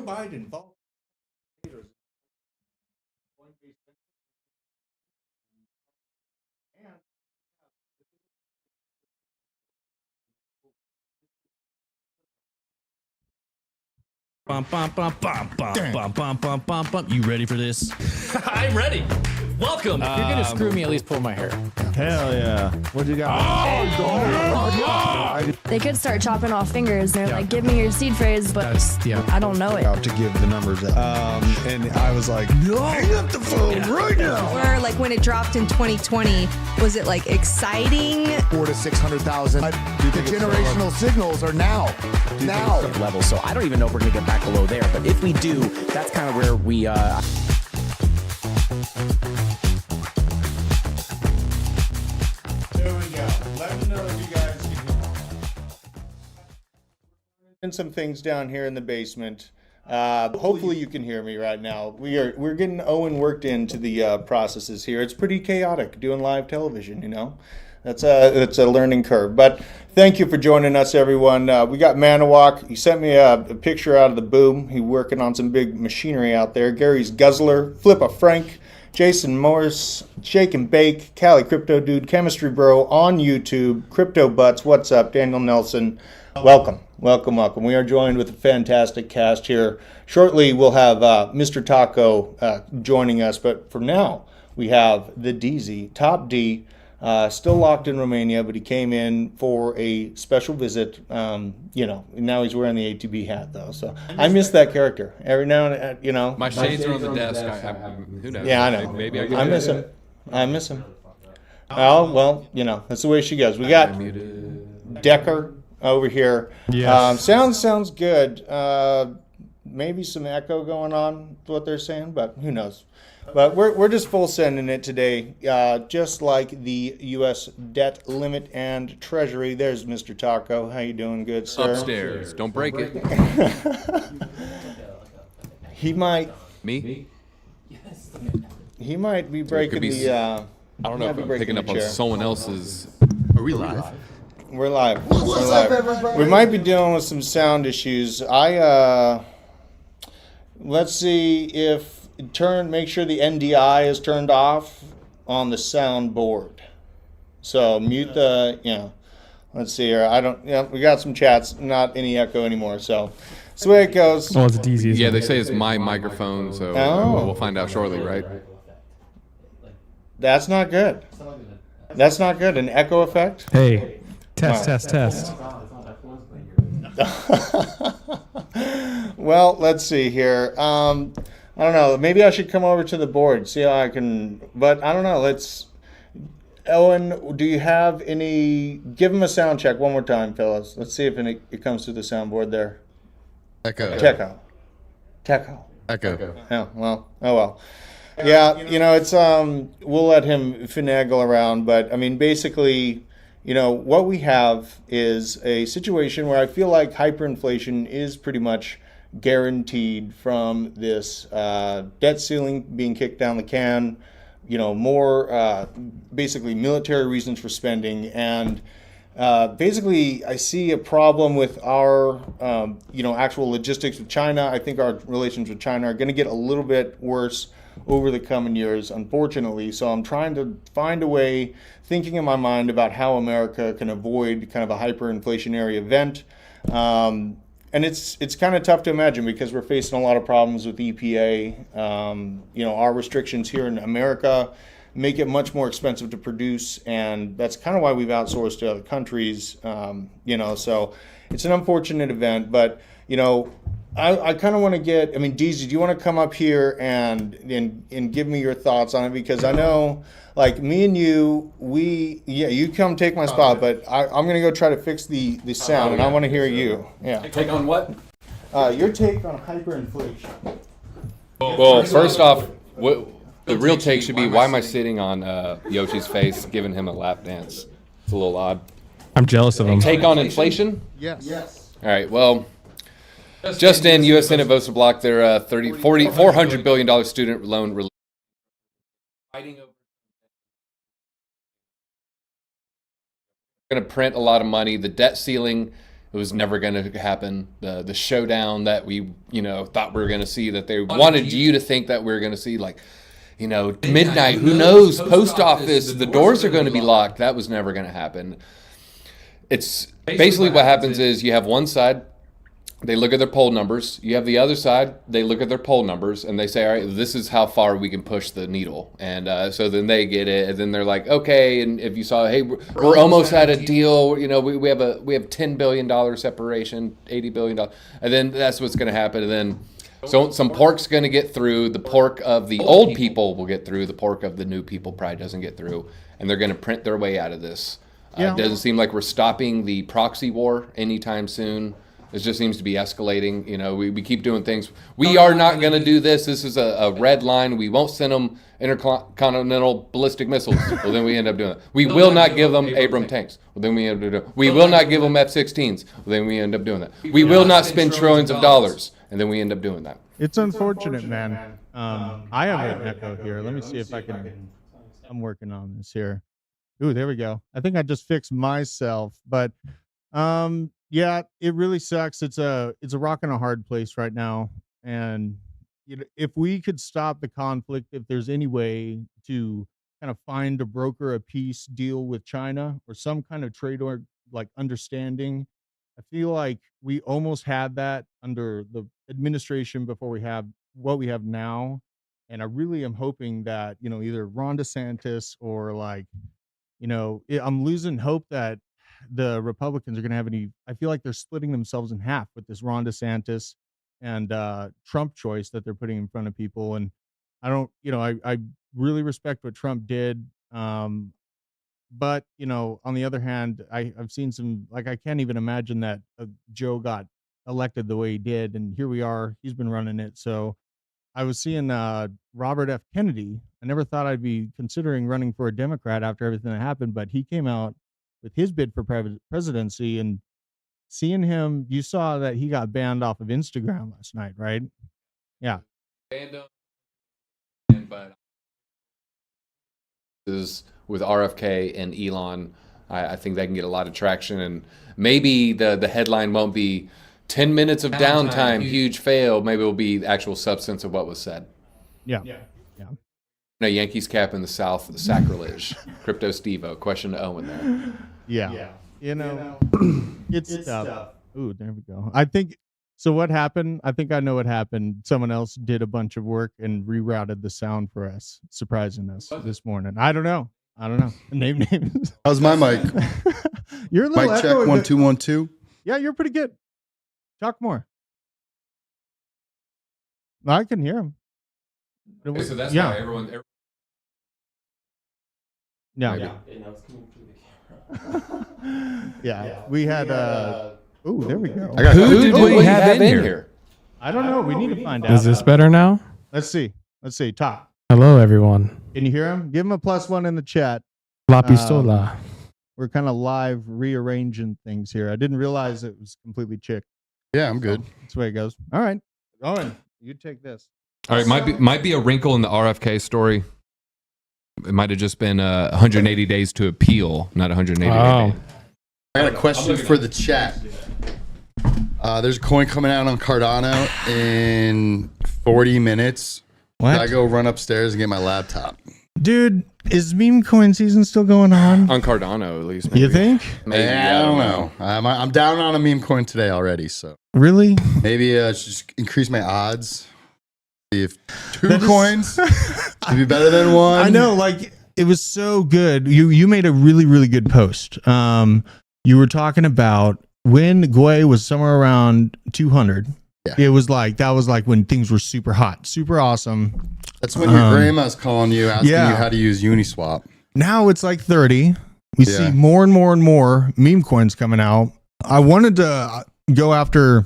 Joe Biden, volatile traders, Coinbase Venture, and Bum, bum, bum, bum, bum, bum, bum, bum, bum, bum. You ready for this? I'm ready. Welcome. If you're gonna screw me, at least pull my hair. Hell yeah. What you got? They could start chopping off fingers. They're like, give me your seed phrase, but I don't know it. Out to give the numbers out. And I was like, no, hang up the phone right now. Or like when it dropped in 2020, was it like exciting? 400,000 to 600,000. The generational signals are now. Level. So I don't even know if we're gonna get back below there. But if we do, that's kind of where we. there we go. Let me know if you guys can hear. And some things down here in the basement. Hopefully you can hear me right now. We're getting Owen worked into the processes here. It's pretty chaotic doing live television, you know. That's a learning curve. But thank you for joining us, everyone. We got Manawak. He sent me a picture out of the boom. He's working on some big machinery out there. Gary's Guzzler, Flippa Frank, Jason Morris, Shake and Bake, Cali Crypto Dude, Chemistry Bro on YouTube, Crypto Butts. What's up, Daniel Nelson? Welcome. We are joined with a fantastic cast here. Shortly, we'll have Mr. Taco joining us. But for now, we have the DZ, Top D. Still locked in Romania, but he came in for a special visit. You know, now he's wearing the ATB hat, though. So I miss that character. Every now and then, you know. My shades are on the desk. Who knows? Yeah, I know. Maybe I miss him. I miss him. Oh, well, you know, that's the way she goes. We got Decker over here. Yes. Sounds good. Maybe some echo going on with what they're saying, but who knows? But we're just full sending it today, just like the U.S. debt limit and Treasury. There's Mr. Taco. How you doing, good sir? Upstairs. Don't break it. He might. Me? He might be breaking be the. I don't know if I'm picking up on someone else's. Are we live? We're live. We're live. We might be dealing with some sound issues. Let's see if. Make sure the NDI is turned off on the sound board. So mute the, let's see here. We got some chats, not any echo anymore. So that's the way it goes. Oh, it's DZ. Yeah, they say it's my microphone, so we'll find out shortly, right? That's not good. That's not good. An echo effect? Hey, test. Well, let's see here. I don't know. Maybe I should come over to the board, see how I can. But I don't know. Owen, do you have any? Give him a sound check one more time, fellas. Let's see if it comes through the soundboard there. Echo. Techo. Echo. Yeah. Well. Oh well. Yeah. It's we'll let him finagle around, but I mean, basically, what we have is a situation where I feel like hyperinflation is pretty much guaranteed from this debt ceiling being kicked down the can, more basically military reasons for spending. And basically I see a problem with our, actual logistics with China. I think our relations with China are going to get a little bit worse over the coming years, unfortunately. So I'm trying to find a way, thinking in my mind about how America can avoid kind of a hyperinflationary event. And it's kind of tough to imagine because we're facing a lot of problems with EPA. Our restrictions here in America make it much more expensive to produce, and that's kind of why we've outsourced to other countries. So it's an unfortunate event, but I kind of want to get. I mean, DZ, do you want to come up here and give me your thoughts on it? Because I know, like me and you, you come take my spot, but I'm gonna go try to fix the sound, and I want to hear you. Yeah. Take on what? Your take on hyperinflation. Well, first off, the real take should be, why am I sitting on Yoshi's face giving him a lap dance? It's a little odd. I'm jealous of him. Take on inflation? Yes. All right, well, just in, U.S. Senate votes to block their $400 billion student loan relief. Fighting over. Going to print a lot of money. The debt ceiling It was never going to happen. The showdown that we, thought we were going to see, that they wanted you to think that we were going to see, like, midnight, who knows, post office, the doors are going to be locked. That was never going to happen. It's basically what happens is you have one side, they look at their poll numbers. You have the other side, they look at their poll numbers, and they say, all right, this is how far we can push the needle. And so then they get it, and then they're like, okay, and if you saw, hey, we're almost at a deal. We have $10 billion separation, $80 billion. And then that's what's going to happen. And then so some pork's going to get through. The pork of the old people will get through. The pork of the new people probably doesn't get through. And they're going to print their way out of this. It doesn't seem like we're stopping the proxy war anytime soon. It just seems to be escalating. We keep doing things. We are not going to do this. This is a red line. We won't send them intercontinental ballistic missiles. Well, then we end up doing it. We will not give them Abrams tanks. Well, then we end up doing it. We will not give them F-16s. Well, then we end up doing that. We will not spend trillions of dollars. And then we end up doing that. It's unfortunate, man. I have an echo here. Let me see if I can. I'm working on this here. Ooh, there we go. I think I just fixed myself, but yeah, it really sucks. It's a rock and a hard place right now. And if we could stop the conflict, if there's any way to kind of find a broker a peace deal with China or some kind of trade or like understanding, I feel like we almost had that under the administration before we have what we have now. And I really am hoping that, either Ron DeSantis or I'm losing hope that the Republicans are going to have any. I feel like they're splitting themselves in half with this Ron DeSantis and Trump choice that they're putting in front of people. And I don't, I really respect what Trump did. But, on the other hand, I've seen some, I can't even imagine that Joe got elected the way he did. And here we are. He's been running it. So I was seeing Robert F. Kennedy. I never thought I'd be considering running for a Democrat after everything that happened, but he came out with his bid for presidency, and seeing him, you saw that he got banned off of Instagram last night, right? Yeah. But is with RFK and Elon, I think they can get a lot of traction, and maybe the headline won't be 10 minutes of downtime, huge fail. Maybe it'll be the actual substance of what was said. Yeah. No, Yankees cap in the South, sacrilege. Crypto Stevo, question to Owen there. Yeah. It's tough. Ooh, there we go. I think, so what happened? I think I know what happened. Someone else did a bunch of work and rerouted the sound for us, surprising us this morning. I don't know. Name names. How's my mic? You're a little mic check, 1 2 1 2. Yeah, you're pretty good. Talk more. I can hear him. Okay, so that's why everyone. Yeah. Yeah. We had ooh, there we go. Who did we have in here? I don't know. We need to find out. Is this better now? Let's see. Talk. Hello, everyone. Can you hear him? Give him a +1 in the chat. La pistola. We're kind of live rearranging things here. I didn't realize it was completely chick. Yeah, I'm good. That's the way it goes. All right. Owen, you take this. All right, might be a wrinkle in the RFK story. It might have just been 180 days to appeal, not 180 days. I got a question for the chat. There's a coin coming out on Cardano in 40 minutes. What? I go run upstairs and get my laptop. Dude, is meme coin season still going on? On Cardano, at least. Maybe. You think? Maybe, I don't know. I'm down on a meme coin today already, so really? maybe just increase my odds. See if two coins would be better than one. I know, it was so good. You made a really, really good post. You were talking about when Gwei was somewhere around 200. Yeah. It was that was when things were super hot, super awesome. That's when your grandma's calling you, asking you how to use Uniswap. Now it's 30. We see more and more and more meme coins coming out. I wanted to go after,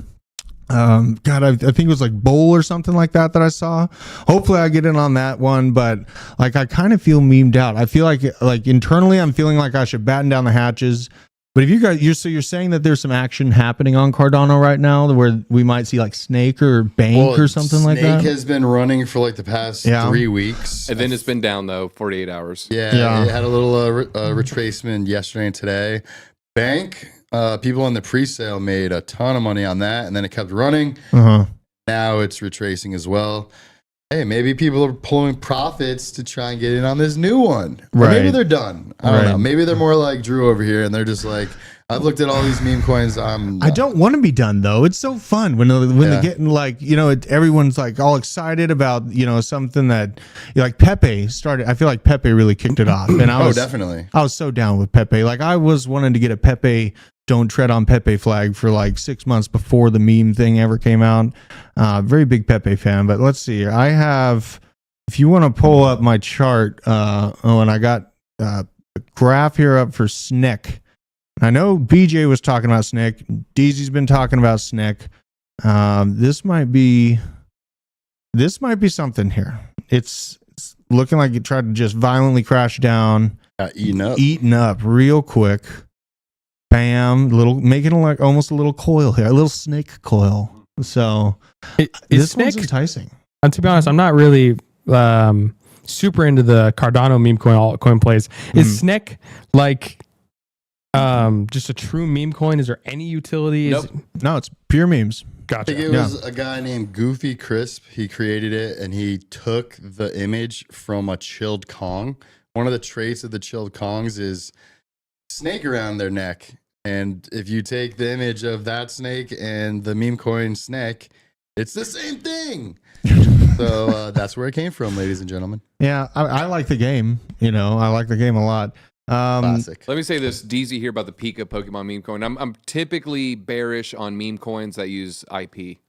I think it was Bowl or something like that I saw. Hopefully I get in on that one, but I kind of feel memed out. I feel like internally I'm feeling like I should batten down the hatches. But if you're saying that there's some action happening on Cardano right now where we might see Snake or Bank or something like that? Snake has been running for the past 3 weeks. And then it's been down though, 48 hours. Yeah. It had a little retracement yesterday and today. Bank, People in the pre-sale made a ton of money on that, and then it kept running. Uh-huh. Now it's retracing as well. Hey, maybe people are pulling profits to try and get in on this new one. Or Right. maybe they're done. I don't know. Maybe they're more like Drew over here, and they're just like, I've looked at all these meme coins. I don't want to be done though. It's so fun when they're getting like, everyone's like all excited about, something that like Pepe started. I feel like Pepe really kicked it off. And definitely. I was so down with Pepe. Like I was wanting to get a Pepe Don't Tread on Pepe flag for like 6 months before the meme thing ever came out. Very big Pepe fan, but let's see here. I have, if you want to pull up my chart, and I got a graph here up for SNCC. I know BJ was talking about SNCC. DZ's been talking about SNCC. This might be something here. It's looking like it tried to just violently crash down. Eaten up real quick. Bam, making it like almost a little coil here, a little snake coil. So this one's enticing. And to be honest, I'm not really super into the Cardano meme coin altcoin plays. Is SNCC like just a true meme coin? Is there any utility? Nope. No, it's pure memes. Gotcha. I think it was a guy named Goofy Crisp. He created it, and he took the image from a chilled Kong. One of the traits of the chilled Kongs is snake around their neck. And if you take the image of that snake and the meme coin SNCC, it's the same thing. So that's where it came from, ladies and gentlemen. Yeah, I like the game. I like the game a lot. Classic. Let me say this, DZ here about the Pika Pokemon meme coin. I'm typically bearish on meme coins that use IP.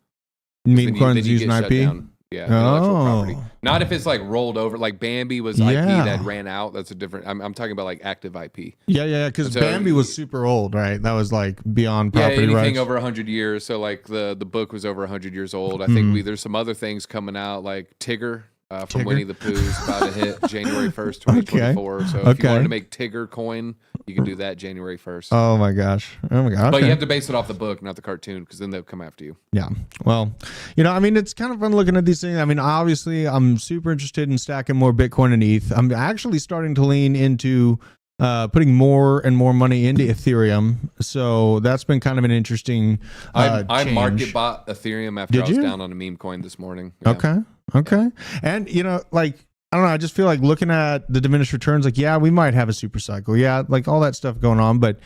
Meme coins using IP? Yeah, intellectual property. Not if it's like rolled over, like Bambi was IP that ran out. That's a different. I'm talking about like active IP. Yeah, because Bambi was super old, right? That was like beyond property anything rights. over 100 years. So like the book was over 100 years old. I think there's some other things coming out like Tigger. From Winnie the Pooh is about to hit January 1st, 2024. So if you wanted to make Tigger coin, you can do that January 1st. Oh my gosh. Okay. But you have to base it off the book, not the cartoon, because then they'll come after you. Yeah. Well, it's kind of fun looking at these things. I mean, obviously, I'm super interested in stacking more Bitcoin and ETH. I'm actually starting to lean into putting more and more money into Ethereum. So that's been kind of an interesting I change. market bought Ethereum after I was down on a meme coin this morning. Yeah. Okay. And, I don't know. I just feel like looking at the diminished returns, like, yeah, we might have a super cycle. Yeah, like all that stuff going on. But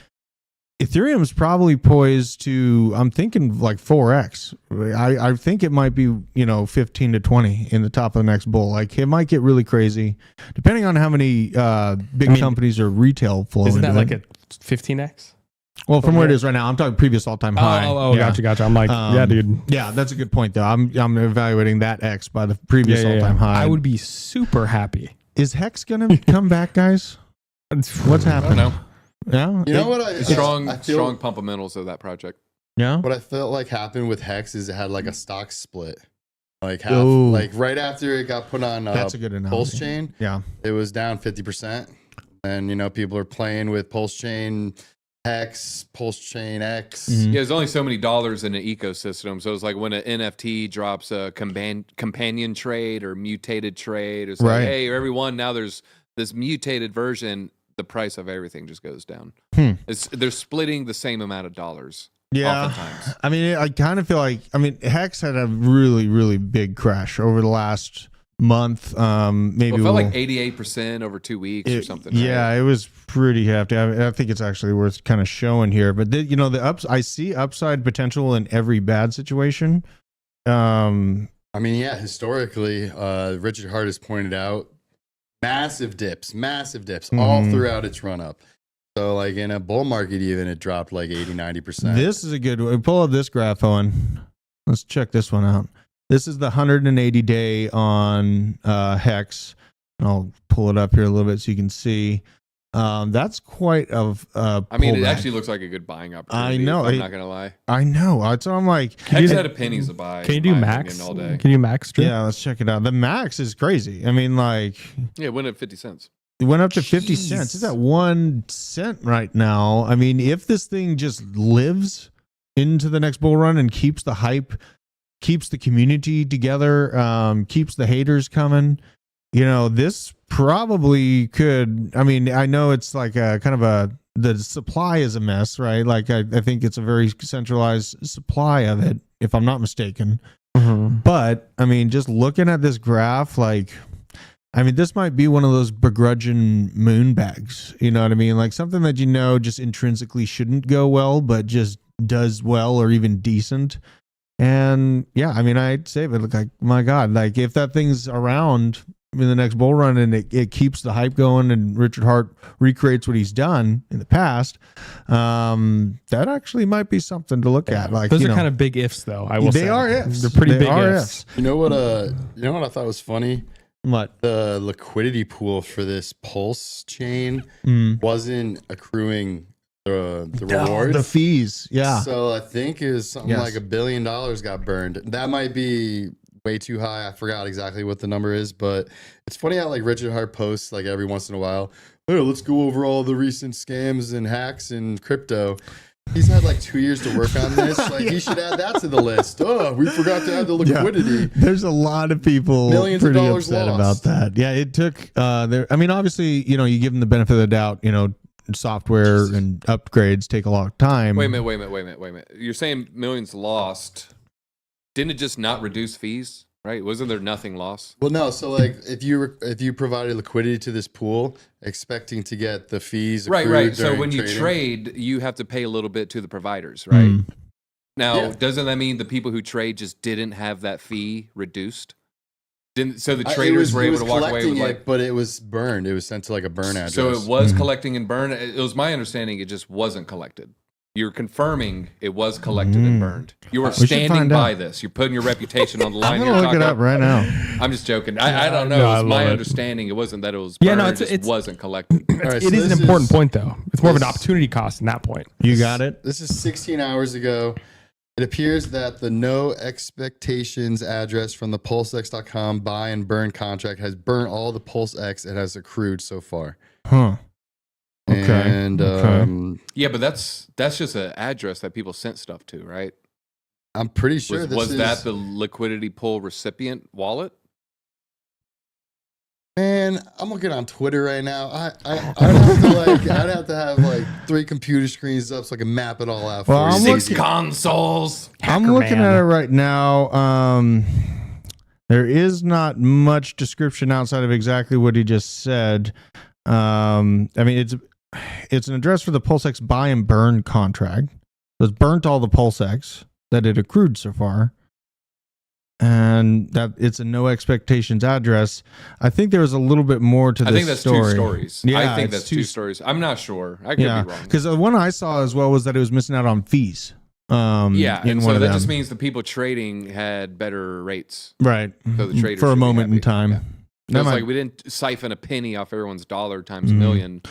Ethereum's probably poised to, I'm thinking like 4x. I think it might be, 15 to 20 in the top of the next bull. Like it might get really crazy depending on how many big companies or retail flow. Isn't that like a 15x? Well, from where it is right now, I'm talking previous all-time high. Gotcha. I'm like, yeah, dude. Yeah, that's a good point, though. I'm evaluating that X by the previous all-time high. I would be super happy. Is Hex gonna come back, guys? What's happening? I don't know. Yeah, You know what? Strong fundamentals of that project. Yeah. What I felt like happened with Hex is it had like a stock split. Like right after it got put on That's a good analogy. PulseChain, Yeah. it was down 50%. And, people are playing with PulseChain Hex, PulseChain X. Yeah, there's only so many dollars in an ecosystem. So it's like when an NFT drops a companion trade or mutated trade, it's like, hey, everyone, now there's this mutated version, the price of everything just goes down. They're splitting the same amount of dollars. Yeah. Oftentimes. I mean, I kind of feel like, Hex had a really, really big crash over the last month. Maybe it felt like 88% over 2 weeks or something. Yeah, right? it was pretty hefty. I think it's actually worth kind of showing here. But I see upside potential in every bad situation. Historically, Richard Hart has pointed out massive dips all throughout its run up. So like in a bull market, even it dropped like 80-90%. This is a good one. Pull up this graph, Owen. Let's check this one out. This is the 180 day on Hex. I'll pull it up here a little bit so you can see. That's quite a pullback. It actually looks like a good buying opportunity. I know. I'm not gonna lie. I know. So I'm like, Hex had a pennies to buy. Can you do max all day? Can you max? Drew? Yeah, let's check it out. The max is crazy. It went up 50 cents. It went up to 50 cents. It's at 1 cent right now. If this thing just lives into the next bull run and keeps the hype, keeps the community together, keeps the haters coming, this probably could. I know it's like a kind of the supply is a mess, right? Like I think it's a very centralized supply of it, if I'm not mistaken. But I mean, just looking at this graph, like, I mean, this might be one of those begrudging moon bags. You know what I mean? Like something that just intrinsically shouldn't go well, but just does well or even decent. And yeah, I mean, I'd say, but like, my God, like if that thing's around in the next bull run and it keeps the hype going and Richard Hart recreates what he's done in the past, that actually might be something to look at. Like those are kind of big ifs, though. I will say they are ifs. They're pretty big ifs. You know what? I thought was funny. What? The liquidity pool for this Pulse chain wasn't accruing the rewards, the fees. Yeah. So I think it was something like $1 billion got burned. That might be way too high. I forgot exactly what the number is, but it's funny how like Richard Hart posts like every once in a while, hey, let's go over all the recent scams and hacks in crypto. He's had like 2 years to work on this. Like he should add that to the list. Oh, we forgot to add the liquidity. Yeah. There's a lot of people Millions pretty of dollars upset lost. about that. Yeah, it took I mean, obviously, you give them the benefit of the doubt, software and upgrades take a long time. Wait a minute. You're saying millions lost. Didn't it just not reduce fees? Right? Wasn't there nothing lost? Well, no. So like if you provided liquidity to this pool, expecting to get the fees, right. So during when you trading, trade, you have to pay a little bit to the providers, right? Now, doesn't that mean the people who trade just didn't have that fee reduced? So the traders were able to walk away with like, but it was burned. It was sent to like a burn address. So it was collecting and burn. It was my understanding it just wasn't collected. You're confirming it was collected and burned. You were standing by this. You're putting your reputation on the line. I'm gonna look it up right now. I'm just joking. I don't know. No, It's my it. understanding. It wasn't that it was burned. It just wasn't collected. Right, It is an important point, though. It's more of an opportunity cost in that point. You got it? This is 16 hours ago. It appears that the no expectations address from the PulseX.com buy and burn contract has burnt all the PulseX it has accrued so far. Huh. Okay. And Yeah, but that's just an address that people sent stuff to, right? I'm pretty sure Was that the liquidity pool recipient wallet? Man, I'm looking on Twitter right now. I'd have to have like 3 computer screens up so I can map it all out. Well, I'm 6 consoles. I'm looking at it right now. There is not much description outside of exactly what he just said. I mean, it's an address for the PulseX buy and burn contract. So it's burnt all the PulseX that it accrued so far. And that it's a no expectations address. I think there was a little bit more to this story. I think that's 2 stories. Yeah, I think that's 2 stories. I'm not sure. I could be wrong. Because the one I saw as well was that it was missing out on fees. And so that just means the people trading had better rates. Right. So the traders for a should be moment in happy. time. Yeah. It's like we didn't siphon a penny off everyone's dollar times a million,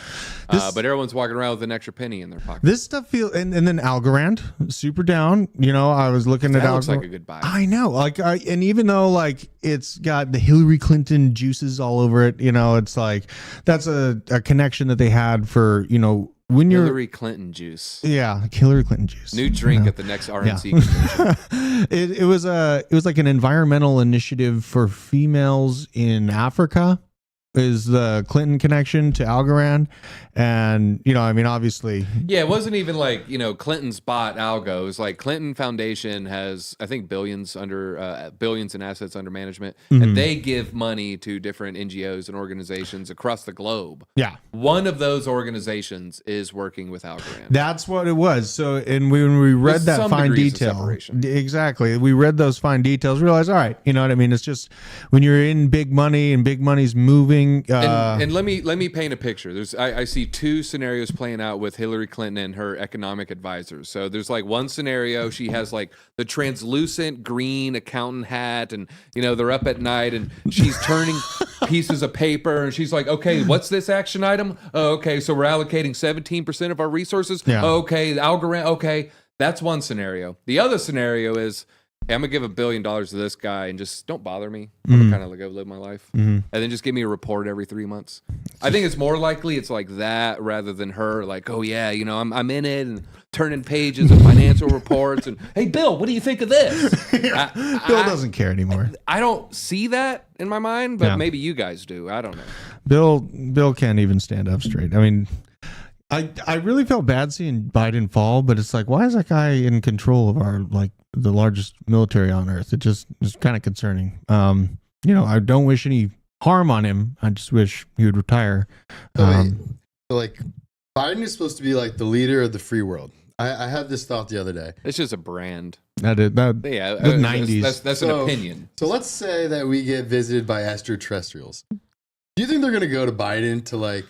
but everyone's walking around with an extra penny in their pocket. This stuff feels, and then Algorand, super down. I was looking at that Algorand. looks like a good buy. I know, and even though like it's got the Hillary Clinton juices all over it, it's like that's a connection that they had for when you're Hillary Clinton juice. Yeah, Hillary Clinton juice. New drink at the next RNC convention. It was like an environmental initiative for females in Africa. Is the Clinton connection to Algorand, and obviously, it wasn't even like Clinton's bought Algo. It was like Clinton Foundation has I think billions in assets under management, and they give money to different NGOs and organizations across the globe. Yeah, one of those organizations is working with Algorand. That's what it was. So, and when we read that fine detail, exactly, we read those fine details, realized, all right, you know what I mean? It's just when you're in big money and big money's moving. And let me paint a picture. I see 2 scenarios playing out with Hillary Clinton and her economic advisors. So there's like one scenario, she has like the translucent green accountant hat, and they're up at night and she's turning pieces of paper, and she's like, okay, what's this action item? Oh, okay, so we're allocating 17% of our resources. Yeah. Okay, the Algorand. Okay, that's one scenario. The other scenario is, hey, I'm gonna give $1 billion to this guy and just don't bother me. I'm gonna kind of go live my life, and then just give me a report every 3 months. I think it's more likely it's like that rather than her like, oh yeah, I'm in it and turning pages of financial reports and hey Bill, what do you think of this? Bill doesn't care anymore. I don't see that in my mind, but maybe you guys do. I don't know. Bill can't even stand up straight. I mean, I really felt bad seeing Biden fall, but it's like, why is that guy in control of our the largest military on earth? It just is kind of concerning. I don't wish any harm on him. I just wish he would retire. So Biden is supposed to be like the leader of the free world. I had this thought the other day. It's just a brand. The 90s. That's an opinion. So let's say that we get visited by extraterrestrials. Do you think they're going to go to Biden to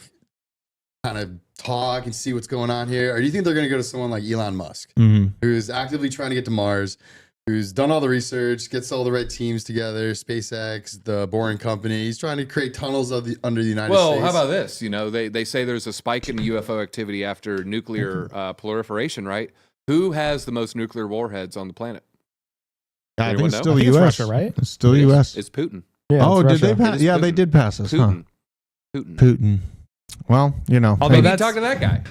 kind of talk and see what's going on here? Or do you think they're going to go to someone like Elon Musk, who's actively trying to get to Mars, who's done all the research, gets all the right teams together, SpaceX, the Boring Company. He's trying to create tunnels under the United States. Well, how about this? They say there's a spike in UFO activity after nuclear proliferation, right? Who has the most nuclear warheads on the planet? I think it's still the U.S. Russia, right? It's still U.S. It's Putin. Yeah, did they It pass? is Yeah, Putin. they did pass us. Putin. Huh? Putin. Well, Although Maybe that's talk to that guy.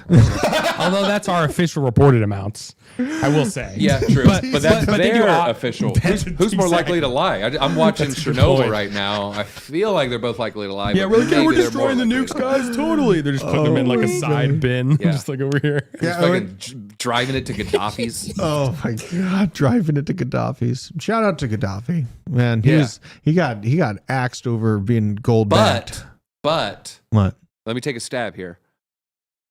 although that's our official reported amounts, I will say. Yeah, true. But that's they do their official. Who's more likely to lie? I'm watching That's a good Chernobyl point. right now. I feel like they're both likely to lie. Yeah, but we're like, maybe we're they're destroying the more nukes, likely to lie. guys. Totally. They're just putting them in like a side bin, Yeah. just like over here. Just fucking driving it to Gaddafi's. Oh my God, driving it to Gaddafi's. Shout out to Gaddafi, man. He got axed over being gold backed. But What? let me take a stab here.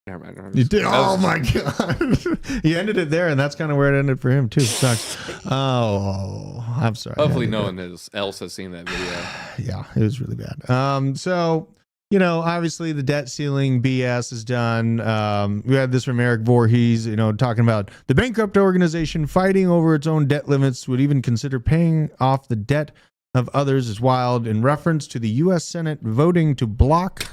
Never mind. You did? Oh my God. He ended it there, and that's kind of where it ended for him too. Sucks. Oh, I'm sorry. Hopefully no one else has seen that video. Yeah, it was really bad. So, obviously the debt ceiling BS is done. We had this from Eric Voorhees, talking about the bankrupt organization fighting over its own debt limits, would even consider paying off the debt of others is wild, in reference to the U.S. Senate voting to block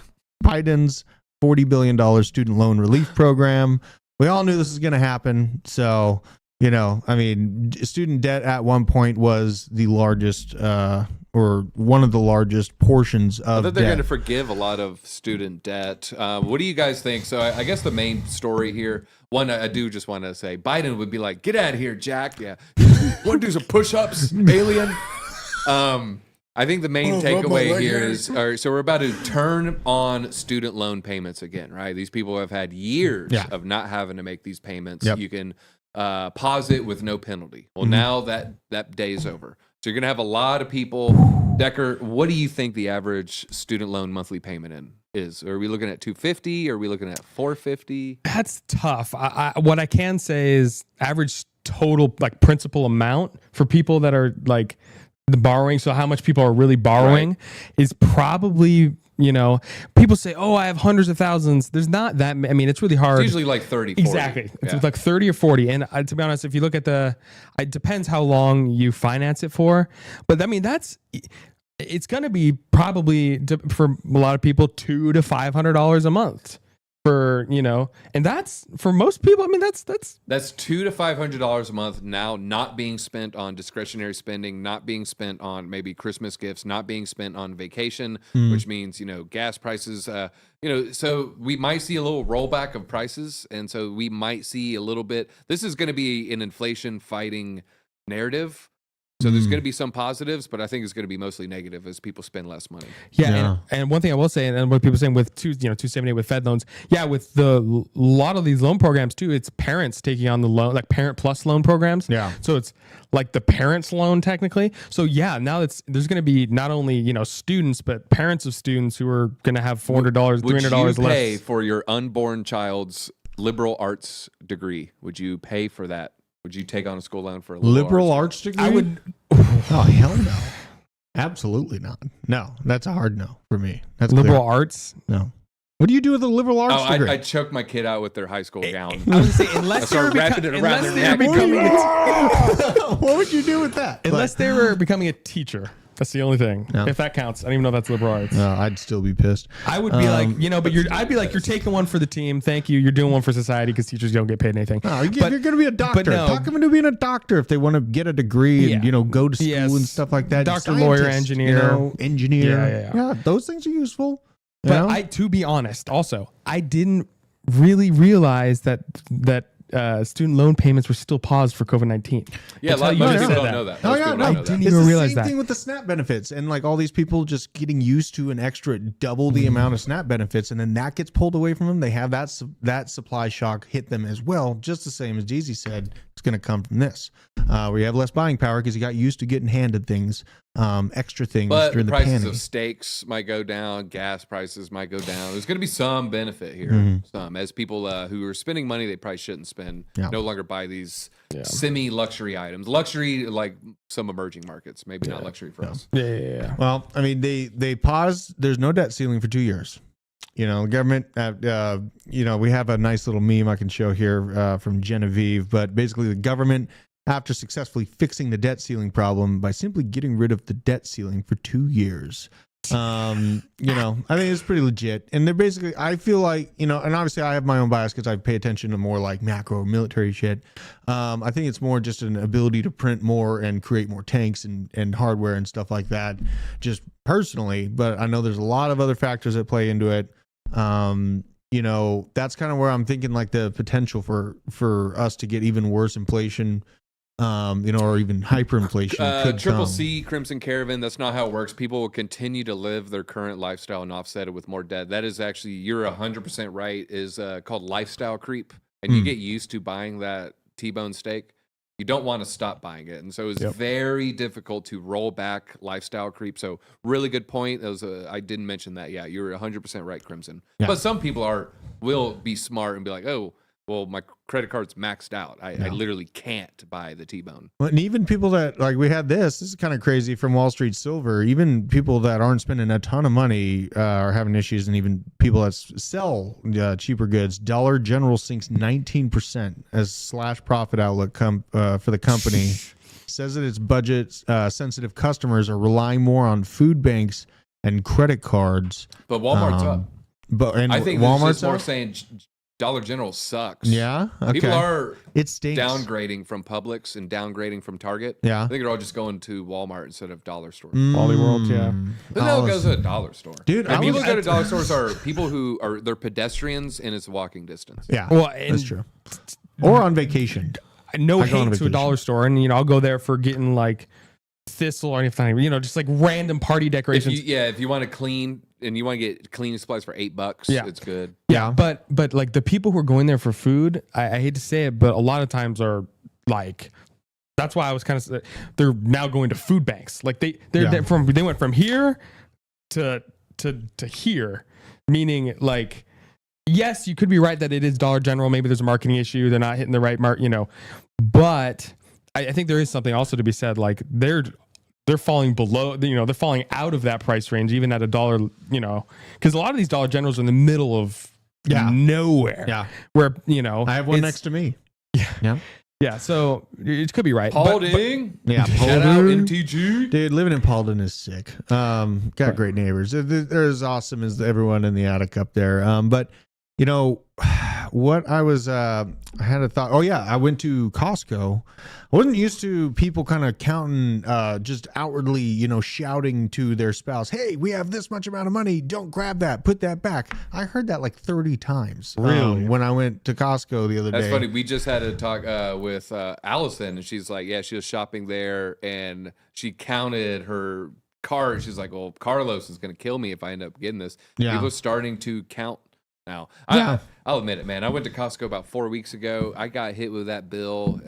Biden's $40 billion student loan relief program. We all knew this was going to happen. So, student debt at one point was the largest, or one of the largest portions of They're debt. going to forgive a lot of student debt. What do you guys think? So I guess the main story here, one, I do just want to say, Biden would be like, get out of here, Jack. Yeah. Want to do some push-ups, alien? I think the main takeaway here is, so we're about to turn on student loan payments again, right? These people have had years of not having to make these payments. Yep. You can pause it with no penalty. Well, now that day is over. So you're going to have a lot of people. Decker, what do you think the average student loan monthly payment is? Are we looking at $250? Are we looking at $450? That's tough. What I can say is average total principal amount for people that are the borrowing. So how much people are really borrowing is probably, people say, oh, I have hundreds of thousands. There's not that. I mean, it's really hard. It's usually like 30, 40. Exactly. It's like 30 or 40. And to be honest, if you look at it depends how long you finance it for. But I mean, it's going to be probably for a lot of people, $200 to $500 a month. And that's for most people. I mean, that's $200 to $500 a month now, not being spent on discretionary spending, not being spent on maybe Christmas gifts, not being spent on vacation, which means gas prices. So we might see a little rollback of prices, and so we might see a little bit. This is going to be an inflation fighting narrative. So there's going to be some positives, but I think it's going to be mostly negative as people spend less money. Yeah. And one thing I will say, and what people are saying with 278 with Fed loans, with a lot of these loan programs too, it's parents taking on the loan, like parent plus loan programs. Yeah. So it's like the parents loan technically. So now there's going to be not only, students, but parents of students who are going to have $400, $300 less. Would you pay for your unborn child's liberal arts degree? Would you pay for that? Would you take on a school loan for a liberal arts degree? I would. Oh, hell no. Absolutely not. No, that's a hard no for me. That's liberal clear. Arts? No. What do you do with a liberal arts degree? I choked my kid out with their high school gown. I was going to say, unless I started wrapping it around their neck. What would you do with that? Unless they were becoming a teacher. That's the only thing. No. If that counts. I don't even know if that's liberal arts. No, I'd still be pissed. I would be I'd be like, you're taking one for the team. Thank you. You're doing one for society because teachers don't get paid anything. No, you're going to be a doctor. Talk them into being a doctor if they want to get a degree and, go to school and stuff like that. Doctor, lawyer, engineer. Engineer. Yeah, those things are useful. But to be honest, also, I didn't really realize that student loan payments were still paused for COVID-19. Yeah, a lot of people don't know that. Oh, yeah, don't no, know didn't that. it's even the realize same that. thing with the SNAP benefits, and like all these people just getting used to an extra double the amount of SNAP benefits, and then that gets pulled away from them. They have that supply shock hit them as well, just the same as Jeezy said. It's going to come from this. We have less buying power because you got used to getting handed things, extra things But the during the prices panic. of steaks might go down, gas prices might go down. There's going to be some benefit here. Some as people who are spending money they probably shouldn't spend no longer buy these semi-luxury items. Luxury like some emerging markets, maybe not luxury for us. Yeah. Well, I mean, they paused. There's no debt ceiling for 2 years. You know, government, we have a nice little meme I can show here from Genevieve, but basically the government, after successfully fixing the debt ceiling problem by simply getting rid of the debt ceiling for 2 years. I think it's pretty legit. And they're basically, I feel like, and obviously I have my own bias because I pay attention to more like macro military shit. I think it's more just an ability to print more and create more tanks and hardware and stuff like that, just personally. But I know there's a lot of other factors that play into it. That's kind of where I'm thinking like the potential for us to get even worse inflation, or even hyperinflation. Could Triple come. C, Crimson Caravan, that's not how it works. People will continue to live their current lifestyle and offset it with more debt. That is actually, you're 100% right, is called lifestyle creep. And you get used to buying that T-bone steak. You don't want to stop buying it. And so it's very difficult to roll back lifestyle creep. So really good point. That was I didn't mention that. Yeah, you're 100% right, Crimson. Yeah. But some people will be smart and be like, oh, well, my credit card's maxed out. I literally can't buy the T-bone. Well, and even people that like we had this is kind of crazy from Wall Street Silver. Even people that aren't spending a ton of money are having issues, and even people that sell cheaper goods. Dollar General sinks 19% as slash profit outlook for the company. Says that its budget sensitive customers are relying more on food banks and credit cards. But Walmart's up. And I think Walmart's there's just more up? saying Dollar General sucks. Yeah, okay. People are it stinks. downgrading from Publix and downgrading from Target. Yeah. I think they're all just going to Walmart instead of dollar stores. Wally World, yeah. Who the hell goes to a dollar store? Dude, And people who go to dollar stores are people who are they're pedestrians and it's walking distance. Yeah, Well, that's true. Or on vacation. No I go on hate to a vacation. dollar store, and I'll go there for getting like thistle or anything, just like random party decorations. If you want to clean and you want to get cleaning supplies for $8, it's good. Yeah, but like the people who are going there for food, I hate to say it, but a lot of times are like, that's why I was kind of, they're now going to food banks. Like they went from here to here, meaning like, yes, you could be right that it is Dollar General. Maybe there's a marketing issue. They're not hitting the right mark, but I think there is something also to be said. Like they're falling below, they're falling out of that price range, even at $1, because a lot of these Dollar Generals are in the middle of nowhere. Yeah. Where, I have one next to me. Yeah. Yeah. So it could be right. Paulding. Yeah. Shout out Paulding. MTG. Dude, living in Paulding is sick. Got great neighbors. They're as awesome as everyone in the attic up there. But what I was, I had a thought. Oh yeah, I went to Costco. I wasn't used to people kind of counting, just outwardly, shouting to their spouse, "Hey, we have this much amount of money. Don't grab that. Put that back." I heard that like 30 times. Really? When I went to Costco the other day. That's funny. We just had a talk with Allison, and she's like, yeah, she was shopping there, and she counted her card. She's like, well, Carlos is going to kill me if I end up getting this. Yeah. People are starting to count now. Yeah. I'll admit it, man. I went to Costco about 4 weeks ago. I got hit with that bill.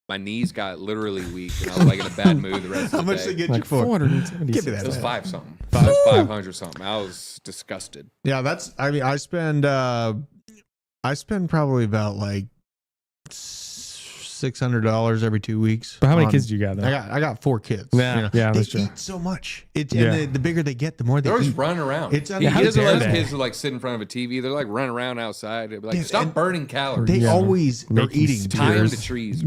My knees got literally weak, and I was like in a bad mood the rest How of the much day. they get like you for? 470. Give me that. It was back. 5 something. 500 something. I was disgusted. Yeah, I spend probably about like $600 every 2 weeks. But how many kids do you got though? I got 4 kids. Yeah, yeah, they that's true. eat so much. And the bigger they get, the more they They're always eat. running around. It's he how doesn't dare let his they? kids to like sit in front of a TV. They're like running around outside. They're like, Dude, stop and burning calories. They always are Making eating. Tie them spears. to trees.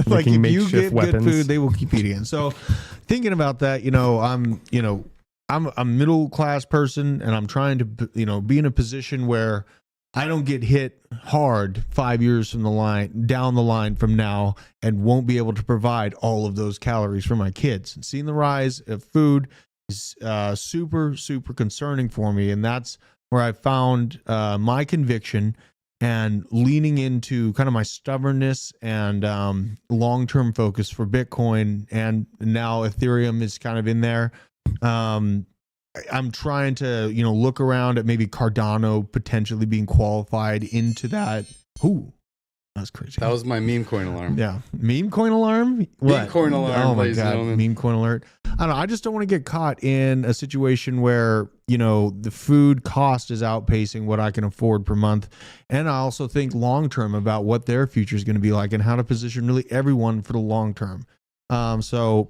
Like Making if you makeshift get weapons. good food, they will keep eating it. So, thinking about that, I'm a middle class person, and I'm trying to be in a position where I don't get hit hard 5 years down the line from now, and won't be able to provide all of those calories for my kids. And seeing the rise of food is super, super concerning for me, and that's where I found my conviction and leaning into kind of my stubbornness and long-term focus for Bitcoin, and now Ethereum is kind of in there. I'm trying to, look around at maybe Cardano potentially being qualified into that. Ooh, that's crazy. That was my meme coin alarm. Yeah. Meme coin alarm? Meme coin alarm. Oh my ladies and God. gentlemen. Meme coin alert. I don't know. I just don't want to get caught in a situation where, the food cost is outpacing what I can afford per month. And I also think long term about what their future is going to be like and how to position really everyone for the long term. So,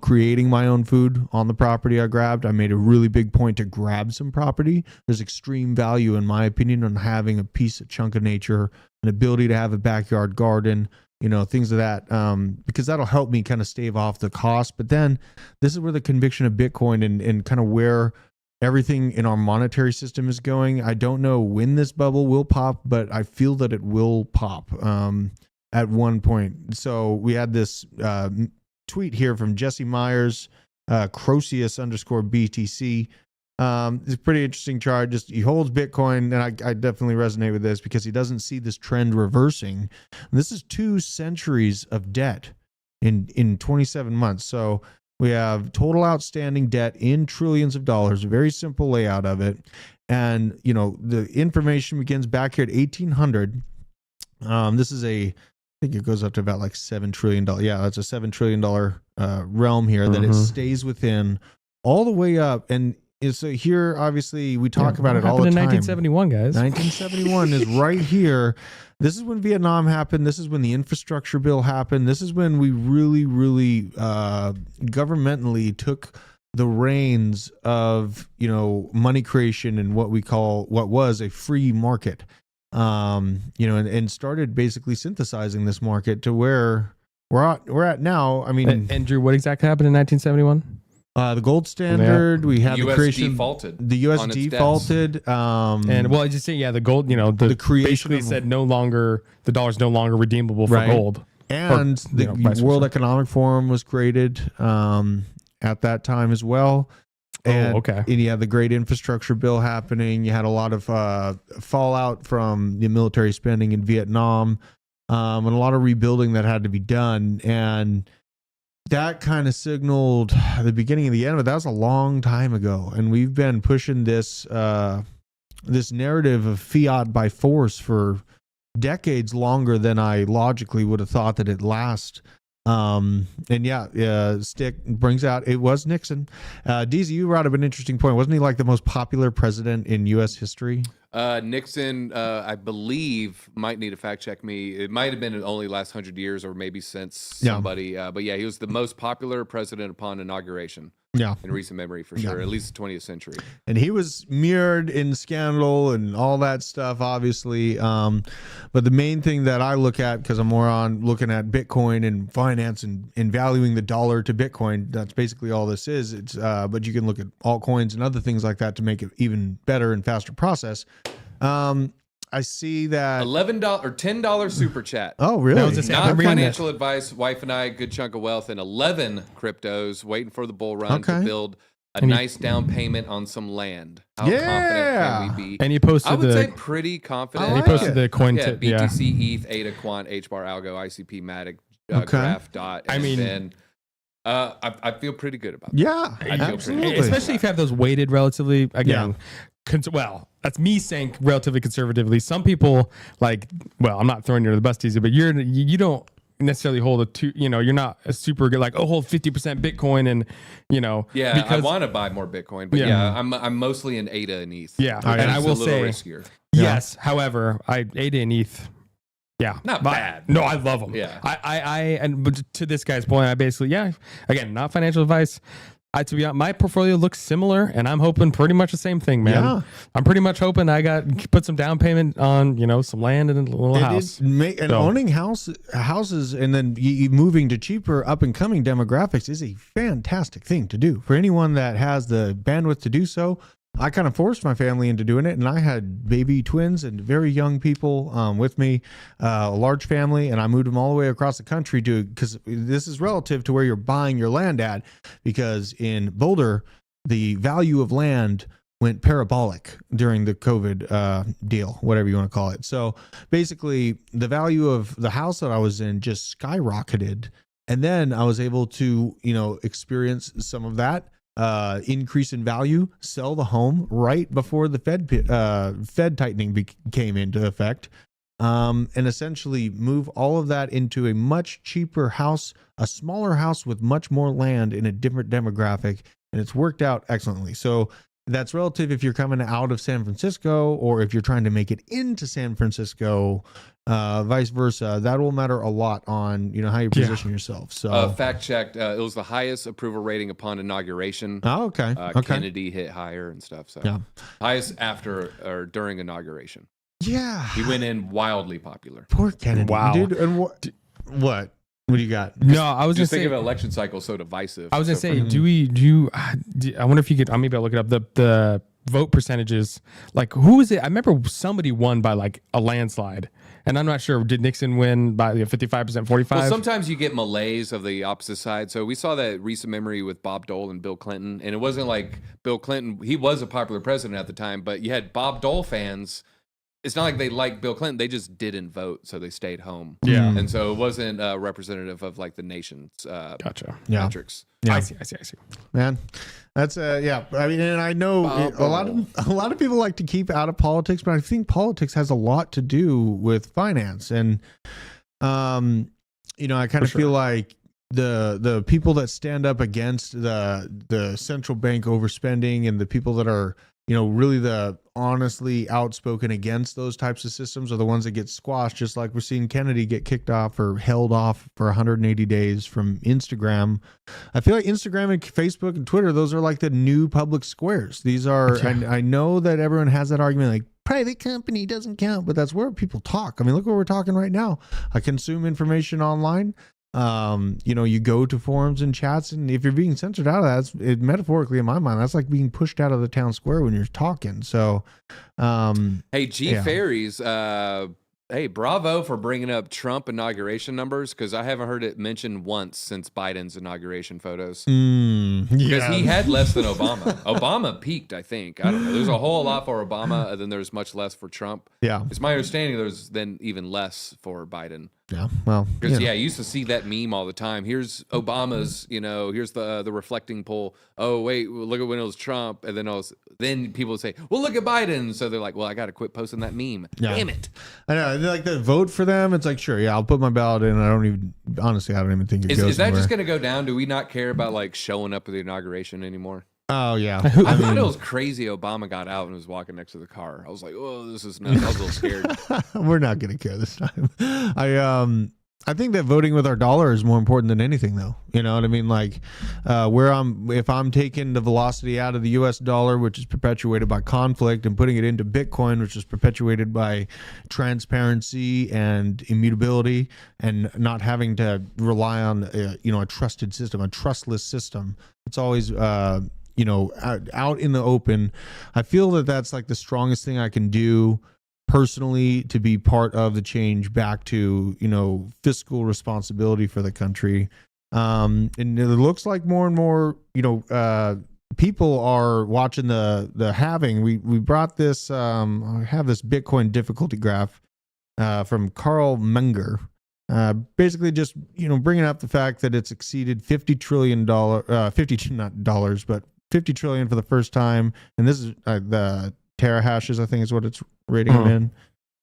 creating my own food on the property I grabbed, I made a really big point to grab some property. There's extreme value, in my opinion, on having a chunk of nature, an ability to have a backyard garden, things of that, because that'll help me kind of stave off the cost. But then this is where the conviction of Bitcoin and kind of where everything in our monetary system is going. I don't know when this bubble will pop, but I feel that it will pop. At one point. So we had this tweet here from Jesse Myers, Croceus_BTC. It's a pretty interesting chart. Just he holds Bitcoin, and I definitely resonate with this because he doesn't see this trend reversing. And this is 2 centuries of debt in 27 months. So we have total outstanding debt in trillions of dollars, a very simple layout of it. And, the information begins back here at 1800. This is I think it goes up to about like $7 trillion. Yeah, that's a $7 trillion realm here that it stays within all the way up. And so here, obviously, we talk about it all the time. In 1971, guys. 1971 is right here. This is when Vietnam happened. This is when the infrastructure bill happened. This is when we really, really governmentally took the reins of, money creation and what was a free market. And started basically synthesizing this market to where we're at now. I mean, and Drew, what exactly happened in 1971? The gold standard. We had the creation. Defaulted. The U.S. defaulted. And I just say, the gold. The creation basically said the dollar's no longer redeemable for gold. And the World Economic Forum was created at that time as well. And, and you had the great infrastructure bill happening. You had a lot of fallout from the military spending in Vietnam, and a lot of rebuilding that had to be done. And that kind of signaled the beginning of the end, but that was a long time ago. And we've been pushing this narrative of fiat by force for decades longer than I logically would have thought that it'd last. Stick brings out, it was Nixon. DZ, you brought up an interesting point. Wasn't he like the most popular president in U.S. history? Nixon, I believe, might need to fact check me. It might have been in only last 100 years or maybe since somebody. But yeah, he was the most popular president upon inauguration. Yeah. In recent memory, for sure. At least the 20th century. And he was mirrored in scandal and all that stuff, obviously. But the main thing that I look at, because I'm more on looking at Bitcoin and finance and valuing the dollar to Bitcoin, that's basically all this is. It's but you can look at altcoins and other things like that to make it even better and faster process. I see that $11 or $10 super chat. Oh, really? That was Not financial advice. Wife and I, good chunk of wealth, and 11 cryptos waiting for the bull run to build a nice down payment on some land. How confident can we be? And he posted I would say pretty confident. And he posted the coin tip. BTC, ETH, ADA, Quant, HBAR, Algo, ICP, Matic, Graph, Dot. And I feel pretty good about that. Yeah, absolutely. Especially if you have those weighted relatively, again, well, that's me saying relatively conservatively. Some people I'm not throwing you to the bus, easy, but you don't necessarily hold you're not a super good, hold 50% Bitcoin and, because I want to buy more Bitcoin, but I'm mostly in ADA and ETH. Yeah. And I will say, riskier. Yes. However, ADA and ETH, not bad. No, I love them. Yeah. But to this guy's point, I basically, again, not financial advice. To be honest, my portfolio looks similar, and I'm hoping pretty much the same thing, man. Yeah. I'm pretty much hoping I put some down payment on, some land and a little house. Owning houses and then moving to cheaper up and coming demographics is a fantastic thing to do for anyone that has the bandwidth to do so. I kind of forced my family into doing it, and I had baby twins and very young people with me, a large family, and I moved them all the way across the country because this is relative to where you're buying your land at, because in Boulder, the value of land went parabolic during the COVID deal, whatever you want to call it. So basically, the value of the house that I was in just skyrocketed, and then I was able to, experience some of that increase in value, sell the home right before the Fed tightening came into effect, and essentially move all of that into a much cheaper house, a smaller house with much more land in a different demographic, and it's worked out excellently. So that's relative if you're coming out of San Francisco or if you're trying to make it into San Francisco, vice versa. That will matter a lot on how you position yourself. So fact checked, it was the highest approval rating upon inauguration. Oh, okay. Kennedy hit higher and stuff. So highest after or during inauguration. Yeah, he went in wildly popular. Poor Kennedy, wow, dude. And what? What do you got? No, I was just think of an election cycle so divisive. I was gonna say, I wonder if you could. Maybe I'll look it up. The vote percentages. Like, who is it? I remember somebody won by like a landslide, and I'm not sure. Did Nixon win by 55%, 45%? Well, sometimes you get malaise of the opposite side. So we saw that recent memory with Bob Dole and Bill Clinton, and it wasn't like Bill Clinton. He was a popular president at the time, but you had Bob Dole fans. It's not like they liked Bill Clinton. They just didn't vote, so they stayed home. Yeah. And so it wasn't representative of like the nation's metrics. Yeah. I see. Man, that's yeah. I mean, and I know a lot of people like to keep out of politics, but I think politics has a lot to do with finance. And I kind of feel like the people that stand up against the central bank overspending and the people that are really the honestly outspoken against those types of systems are the ones that get squashed, just like we're seeing Kennedy get kicked off or held off for 180 days from Instagram. I feel like Instagram and Facebook and Twitter, those are like the new public squares. These are, I know that everyone has that argument like private company doesn't count, but that's where people talk. I mean, look what we're talking right now. I consume information online. You go to forums and chats, and if you're being censored out of that, metaphorically in my mind, that's like being pushed out of the town square when you're talking. So, hey, Fairies, hey, bravo for bringing up Trump inauguration numbers, because I haven't heard it mentioned once since Biden's inauguration photos. Because he had less than Obama. Obama peaked, I think. I don't know. There's a whole lot for Obama, and then there's much less for Trump. Yeah. It's my understanding there's then even less for Biden. Yeah, well, because you used to see that meme all the time. Here's Obama's, here's the reflecting poll. Oh wait, look at when it was Trump, and then people would say, well, look at Biden. So they're like, well, I got to quit posting that meme. Yeah. Damn it! I know, like the vote for them. It's like, sure, yeah, I'll put my ballot in. I don't even think it goes. Is that just going to go down? Do we not care about like showing up at the inauguration anymore? Oh yeah, I thought it was crazy. Obama got out and was walking next to the car. I was like, "Oh, this is nuts." I was a little scared. We're not gonna care this time. I think that voting with our dollar is more important than anything, though. You know what I mean? Like, if I'm taking the velocity out of the U.S. dollar, which is perpetuated by conflict, and putting it into Bitcoin, which is perpetuated by transparency and immutability, and not having to rely on a trusted system, a trustless system. It's always out in the open. I feel that that's like the strongest thing I can do personally to be part of the change back to fiscal responsibility for the country. And it looks like more and more people are watching the halving. We brought this I have this Bitcoin difficulty graph from Carl Menger, basically just bringing up the fact that it's exceeded $50 trillion but 50 trillion for the first time, and this is the terahashes, I think is what it's rating them in.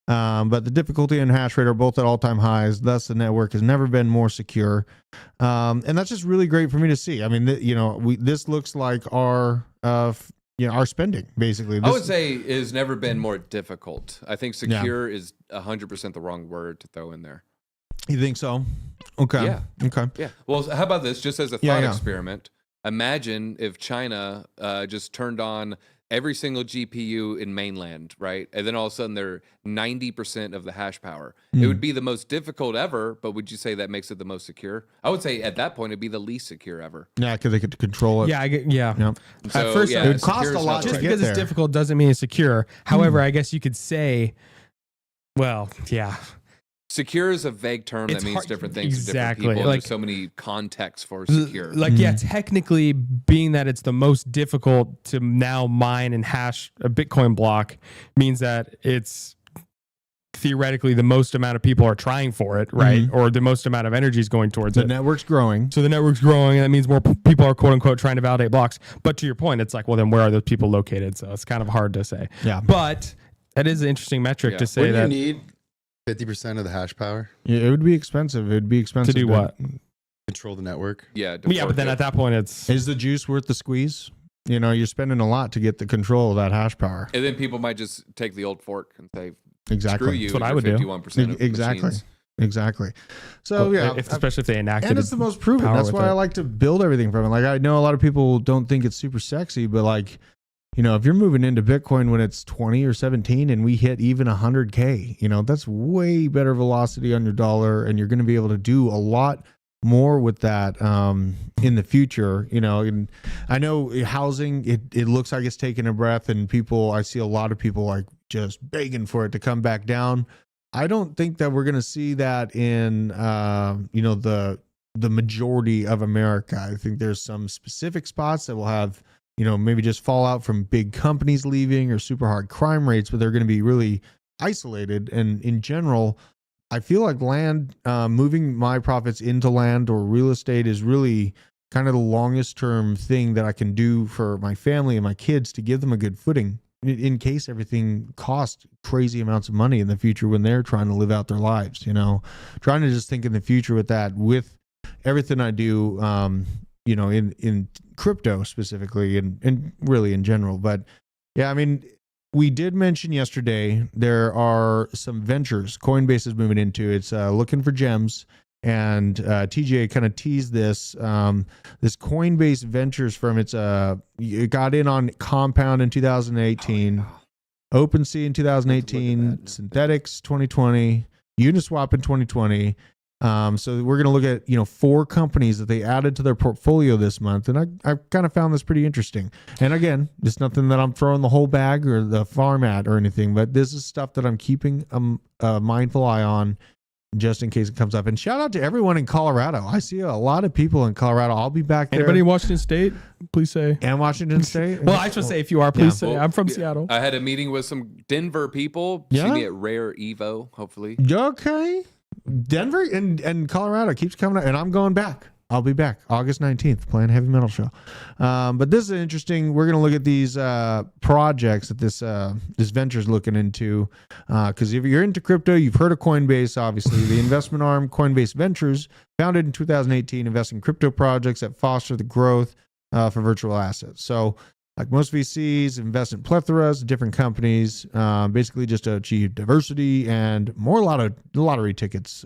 But the difficulty and hash rate are both at all-time highs. Thus, the network has never been more secure, and that's just really great for me to see. I mean, this looks like our spending basically. I would say it has never been more difficult. I think secure is 100% the wrong word to throw in there. You think so? Okay. Yeah. Okay. Yeah. Well, how about this? Just as a thought experiment. Imagine if China just turned on every single GPU in mainland, right? And then all of a sudden they're 90% of the hash power. It would be the most difficult ever, but would you say that makes it the most secure? I would say at that point it'd be the least secure ever. Yeah, because they could control it. Yeah, Yep. So, at first, it would cost a lot just to because get it's there. difficult doesn't mean it's secure. However, I guess you could say, well, yeah. secure is a vague term that It's means hard- different things to exactly. different people. Like- There's so many contexts for secure. Like, yeah, technically, being that it's the most difficult to now mine and hash a Bitcoin block means that it's theoretically the most amount of people are trying for it, right? Or the most amount of energy is going towards The it. network's growing. So the network's growing, and that means more people are quote unquote trying to validate blocks. But to your point, it's like, well, then where are those people located? So it's kind of hard to say. Yeah. But that is an interesting metric to say Wouldn't that. you need 50% of the hash power? Yeah, it would be expensive. It'd be expensive To do what? Control the network. Yeah. Yeah, but then at that point, it's Is the juice worth the squeeze? You know, you're spending a lot to get the control of that hash power. And then people might just take the old fork and say, Exactly. screw you. That's what and I would your do. 51% of Exactly. machines. Exactly. So yeah, especially if they enacted and it's the most proven. power That's with why it. I like to build everything from it. Like I know a lot of people don't think it's super sexy, but like, you know, if you're moving into Bitcoin when it's 20 or 17 and we hit even 100K, you know, that's way better velocity on your dollar, and you're going to be able to do a lot more with that in the future. You know, and I know housing, it looks like it's taking a breath, and I see a lot of people like just begging for it to come back down. I don't think that we're going to see that in, you know, the majority of America. I think there's some specific spots that will have, you know, maybe just fallout from big companies leaving or super hard crime rates, but they're going to be really isolated. And in general, I feel like land, moving my profits into land or real estate is really kind of the longest term thing that I can do for my family and my kids to give them a good footing in case everything costs crazy amounts of money in the future when they're trying to live out their lives, you know, trying to just think in the future with that, with everything I do, you know, in crypto specifically and really in general. But yeah, I mean, we did mention yesterday, there are some ventures Coinbase is moving into. It's looking for gems. And TJ kind of teased this this Coinbase Ventures firm. It got in on Compound in 2018, OpenSea in 2018, Synthetics 2020, Uniswap in 2020. So we're going to look at, you know, 4 companies that they added to their portfolio this month, and I kind of found this pretty interesting. And again, it's nothing that I'm throwing the whole bag or the farm at or anything, but this is stuff that I'm keeping a mindful eye on, just in case it comes up. And shout out to everyone in Colorado. I see a lot of people in Colorado. I'll be back there. Anybody in Washington State? Please say. And Washington State? Well, I should say if you are, please say. I'm from Seattle. I had a meeting with some Denver people. Yeah? See me at Rare Evo, hopefully. Okay. Denver and Colorado keeps coming up, and I'm going back. I'll be back August 19th playing a heavy metal show. But this is interesting. We're going to look at these projects that this venture is looking into. Because if you're into crypto, you've heard of Coinbase, obviously. The investment arm, Coinbase Ventures, founded in 2018, invests in crypto projects that foster the growth for virtual assets. So like most VCs, invest in plethoras of different companies, basically just to achieve diversity and more a lot of lottery tickets.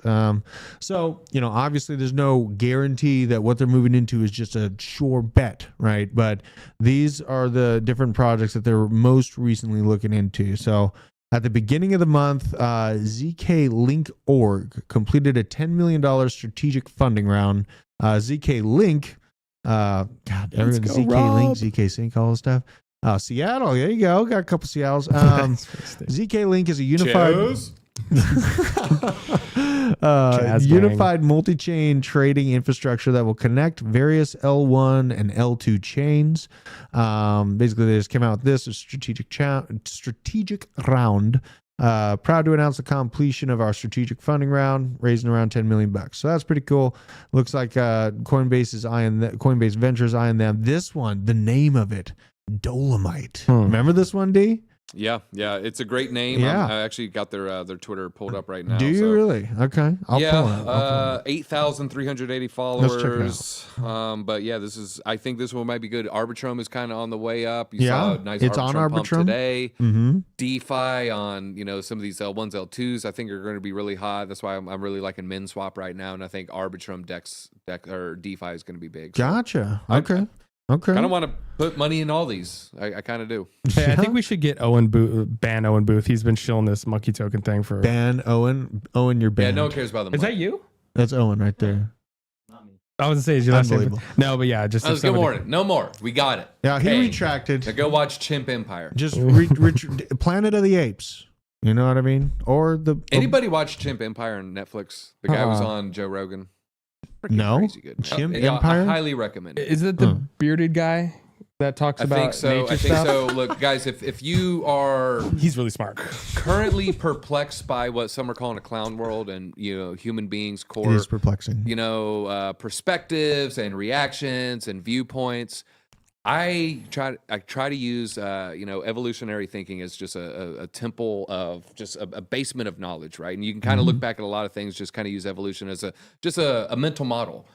So, you know, obviously there's no guarantee that what they're moving into is just a sure bet, right? But these are the different projects that they're most recently looking into. So at the beginning of the month, ZK-Link.org completed a $10 million strategic funding round. ZK-Link, God, everyone, ZK-Link, ZK-Sync, all this stuff. Seattle, there you go. Got a couple Seattles. ZK-Link is a unified unified multi-chain trading infrastructure that will connect various L1 and L2 chains. Basically, they just came out with this, a strategic round. Proud to announce the completion of our strategic funding round, raising around $10 million. So that's pretty cool. Looks like Coinbase Ventures eyeing them. This one, the name of it, Dolomite. Remember this one, D? Yeah, it's a great name. Yeah. I actually got their Twitter pulled up right now. Do you really? Okay. I'll pull it. 8,380 followers. But yeah, I think this one might be good. Arbitrum is kind of on the way up. You saw a nice it's Arbitrum on pump Arbitrum today. Mm-hmm. DeFi on, you know, some of these L1s, L2s, I think are going to be really high. That's why I'm really liking MinSwap right now, and I think Arbitrum DeFi is going to be big. So Gotcha. Okay. Okay. Kind of want to put money in all these. I kind of do. Hey, I think we should get ban Owen Booth. He's been shilling this monkey token thing for. Ban Owen. Owen, you're banned. Yeah, no one cares about them. Is that you? That's Owen right there. I was gonna say, is your last name? Unbelievable. No, but yeah, just Let's go more. No more. We got it. Yeah, he Okay. retracted. Now go watch Chimp Empire. Just Planet of the Apes. You know what I mean? Or the Anybody watch Chimp Empire on Netflix? The guy was on Joe Rogan. No, Crazy good. Chimp Yeah, Empire. I highly recommend it. Is it the bearded guy that talks I about think so. nature I think stuff? so. Look, guys, if you are He's really smart. currently perplexed by what some are calling a clown world and human beings' It core is perplexing. perspectives and reactions and viewpoints, I try to use evolutionary thinking as just a temple of just a basement of knowledge, right? And you can kind of look back at a lot of things, just kind of use evolution as a mental model.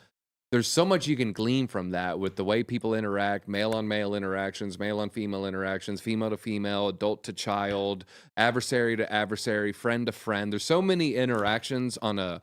There's so much you can glean from that with the way people interact, male on male interactions, male on female interactions, female to female, adult to child, adversary to adversary, friend to friend. There's so many interactions on a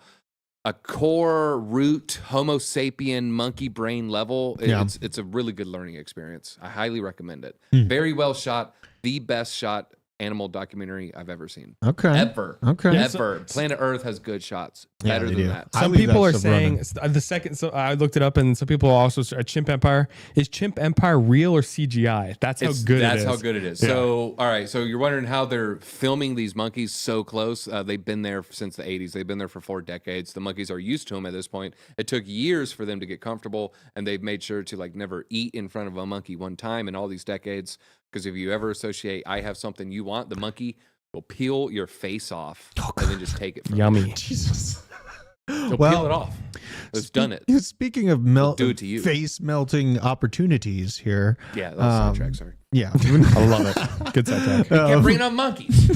core root Homo sapien monkey brain level. It's a really good learning experience. I highly recommend it. Very well shot, the best shot animal documentary I've ever seen. Okay. Ever. Okay. Ever. Planet Earth has good shots. Better they than do. that. I Some leave people that are stuff running. saying the second. So I looked it up, and some people also Chimp Empire. Is Chimp Empire real or CGI? That's how good it is. That's how good it is. Yeah. So, all right. So you're wondering how they're filming these monkeys so close. They've been there since the 80s. They've been there for 4 decades. The monkeys are used to them at this point. It took years for them to get comfortable, and they've made sure to never eat in front of a monkey one time in all these decades. Because if you ever associate, I have something you want, the monkey will peel your face off and then just take it from Yummy. you. Jesus. They'll Well, peel it off. It's done it. Speaking of do it to you. face melting opportunities here. Yeah, that was sidetrack, sorry. Yeah. I love it. Good sidetrack. Can't bring up monkeys.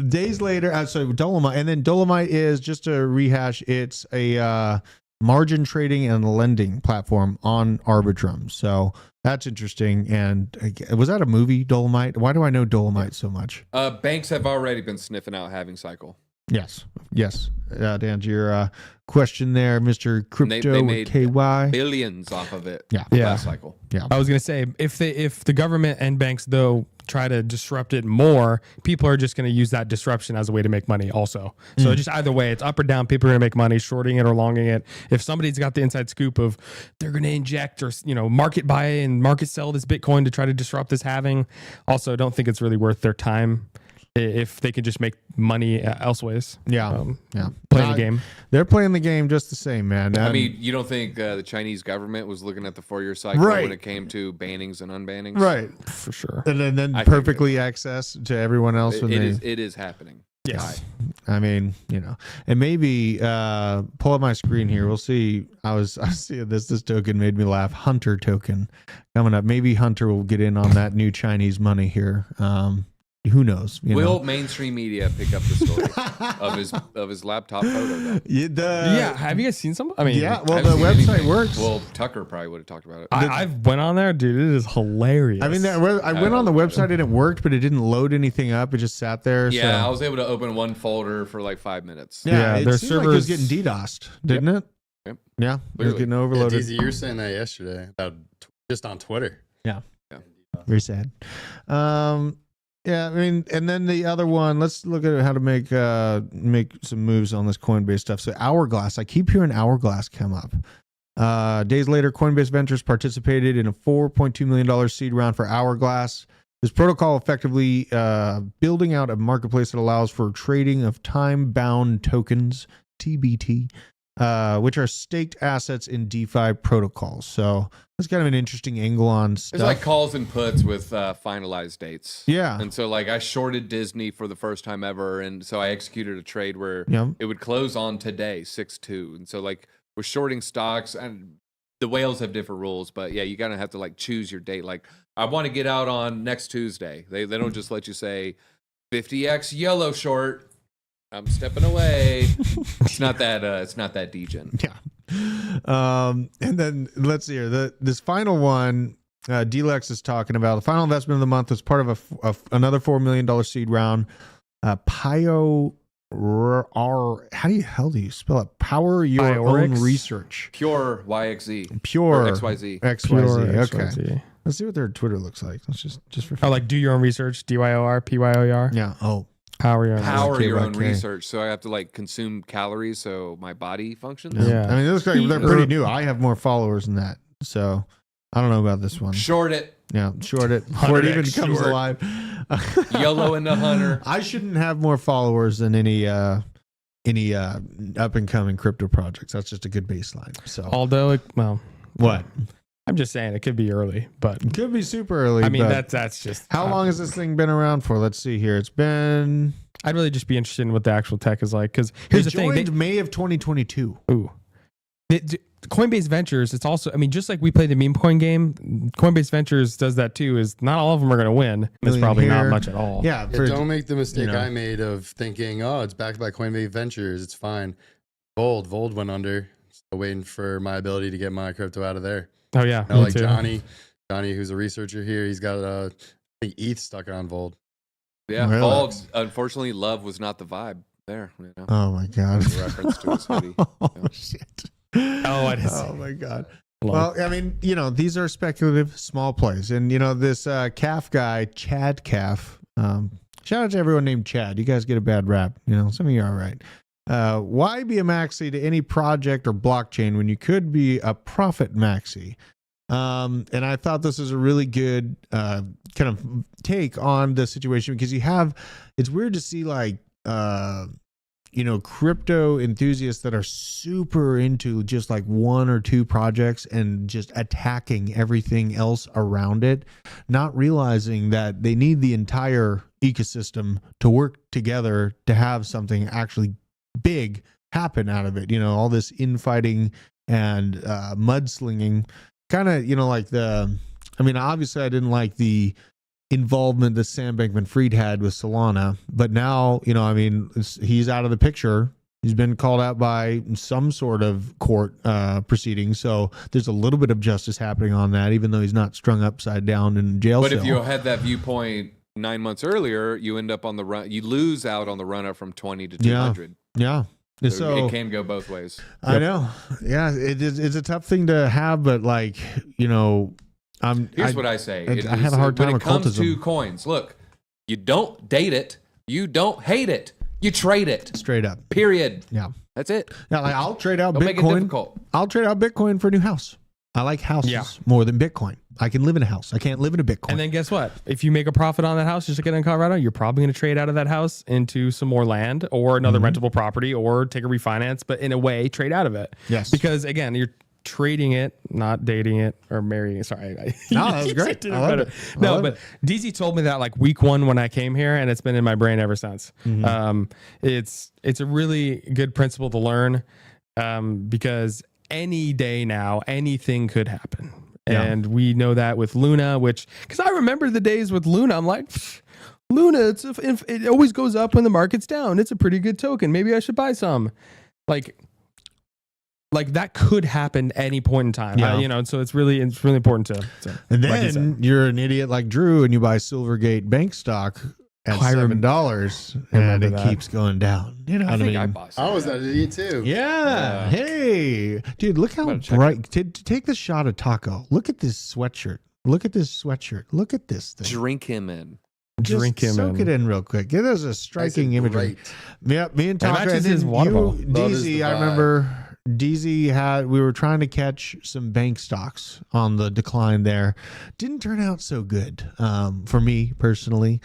Days later, so Dolomite, and then Dolomite is just to rehash. It's a margin trading and lending platform on Arbitrum. So that's interesting. And was that a movie, Dolomite? Why do I know Dolomite so much? Banks have already been sniffing out halving cycle. Yes. To answer your question there, Mr. And Crypto they with made KY. billions off of it. Yeah. Last cycle. Yeah. I was gonna say if the government and banks though try to disrupt it more, people are just gonna use that disruption as a way to make money also. So just either way, it's up or down. People are gonna make money, shorting it or longing it. If somebody's got the inside scoop of they're gonna inject or market buy and market sell this Bitcoin to try to disrupt this halving, also don't think it's really worth their time if they can just make money elsewise. Yeah. Playing the game. They're playing the game just the same, man. I mean, you don't think the Chinese government was looking at the 4-year cycle Right. when it came to bannings and unbannings? right. For sure. And then I think perfectly access to everyone else. It is happening. Yes. I mean, and maybe pull up my screen here. We'll see. I was seeing this token made me laugh. Hunter token coming up. Maybe Hunter will get in on that new Chinese money here. Who knows? Will mainstream media pick up the story of his laptop photo? Though? Yeah. Have you guys seen some? I mean, yeah. Well, I the haven't seen website anything. works. Well, Tucker probably would have talked about it. I've went on there, dude. It is hilarious. I mean, I went on the website and it worked, but it didn't load anything up. It just sat there. Yeah, so. I was able to open one folder for like 5 minutes. Yeah, their it seemed like it was servers- getting DDoSed, didn't it? Yep. Yeah, it was Clearly. getting Yeah, overloaded. DZ, you were saying that yesterday about just on Twitter. Very sad. Yeah, I mean, and then the other one. Let's look at how to make some moves on this Coinbase stuff. So Hourglass, I keep hearing Hourglass come up. Days later, Coinbase Ventures participated in a $4.2 million seed round for Hourglass. This protocol effectively building out a marketplace that allows for trading of time-bound tokens, TBT, which are staked assets in DeFi protocols. So that's kind of an interesting angle on stuff. It's like calls and puts with finalized dates. Yeah. And so like I shorted Disney for the first time ever. And so I executed a trade where Yeah. it would close on today, 6/2. And so like we're shorting stocks and the whales have different rules, but yeah, you gotta have to like choose your date. Like I want to get out on next Tuesday. They don't just let you say 50x yellow short. I'm stepping away. It's not that degen. Yeah. And then let's see here. This final one, Dlex is talking about. The final investment of the month was part of another $4 million seed round. Pio how do you spell it? Power your Piorix? own research. Pure YXZ. Pure Or XYZ. XYZ. Pure Okay. XYZ. Let's see what their Twitter looks like. Let's just for Oh, like do your own research. DYOR, PYOR. yeah. Oh, Power your own. Power your own KYK. research. So I have to like consume calories so my body functions. Yeah. I mean, it looks like they're pretty new. I have more followers than that, so I don't know about this one. Short it. Yeah, short it before it even 100x comes short. alive. YOLO and the hunter. I shouldn't have more followers than any up and coming crypto projects. That's just a good baseline. So Although, well, what? I'm just saying it could be early, but It could be super early. I mean but that's just how long has this thing been around for? Let's see here. It's been. I'd really just be interested in what the actual tech is like because here's the thing. Joined May of 2022. Ooh. Coinbase Ventures, it's also, I mean, just like we play the meme coin game, Coinbase Ventures does that too, is not all of them are going to win. It's probably not much at all. Yeah. Don't make the mistake I made of thinking, oh, it's backed by Coinbase Ventures. It's fine. Vold went under. Still waiting for my ability to get my crypto out of there. Oh, yeah. You know, like Johnny, who's a researcher here, he's got I think ETH stuck on Vold. Yeah, Really? Vold, unfortunately, love was not the vibe there. You know? Oh my God. Reference to his hoodie. Oh shit. Oh my God. Well, I mean, these are speculative small plays. And, this calf guy, Chad Calf, shout out to everyone named Chad. You guys get a bad rap. Some of you are all right. Why be a maxi to any project or blockchain when you could be a profit maxi? And I thought this is a really good kind of take on the situation because it's weird to see like, crypto enthusiasts that are super into just like one or two projects and just attacking everything else around it, not realizing that they need the entire ecosystem to work together to have something actually big happen out of it. All this infighting and mudslinging kind of, obviously I didn't like the involvement that Sam Bankman-Fried had with Solana, but now, he's out of the picture. He's been called out by some sort of court proceeding, so there's a little bit of justice happening on that, even though he's not strung upside down in jail. But if you had that viewpoint 9 months earlier, you end up on the run. You lose out on the run up from 20 to 200. Yeah. So it can go both ways. I know. Yeah, it's a tough thing to have, but like, here's what I say. I have a hard time when with it comes cultism. to coins. Look, you don't date it. You don't hate it. You trade it. Straight up. Period. Yeah. That's it. Yeah, like I'll trade out Don't make it Bitcoin. difficult. I'll trade out Bitcoin for a new house. I like houses more than Bitcoin. I can live in a house. I can't live in a Bitcoin. And then guess what? If you make a profit on that house, just like in Colorado, you're probably going to trade out of that house into some more land or another rentable property or take a refinance, but in a way, trade out of it. Yes. Because again, you're trading it, not dating it or marrying it. Sorry. No, that was great. I love it. No, but DZ told me that like week one when I came here, and it's been in my brain ever since. It's a really good principle to learn because any day now, anything could happen. Yeah. And we know that with Luna, because I remember the days with Luna, I'm like, Luna, it always goes up when the market's down. It's a pretty good token. Maybe I should buy some. Like that could happen any point in time. Yeah. So it's really important to. And like then you're an idiot like Drew and you buy Silvergate bank stock at $7 and it keeps going down. I think I bought some. I was that idiot too. Yeah. Hey, dude, look how bright. Take the shot of Taco. Look at this sweatshirt. Look at this sweatshirt. Look at this thing. Drink him in. Drink him soak in. it in real quick. It is a striking imagery. Yeah, me and Taco. matches his water bottle. DZ, I remember DZ we were trying to catch some bank stocks on the decline there. Didn't turn out so good for me personally.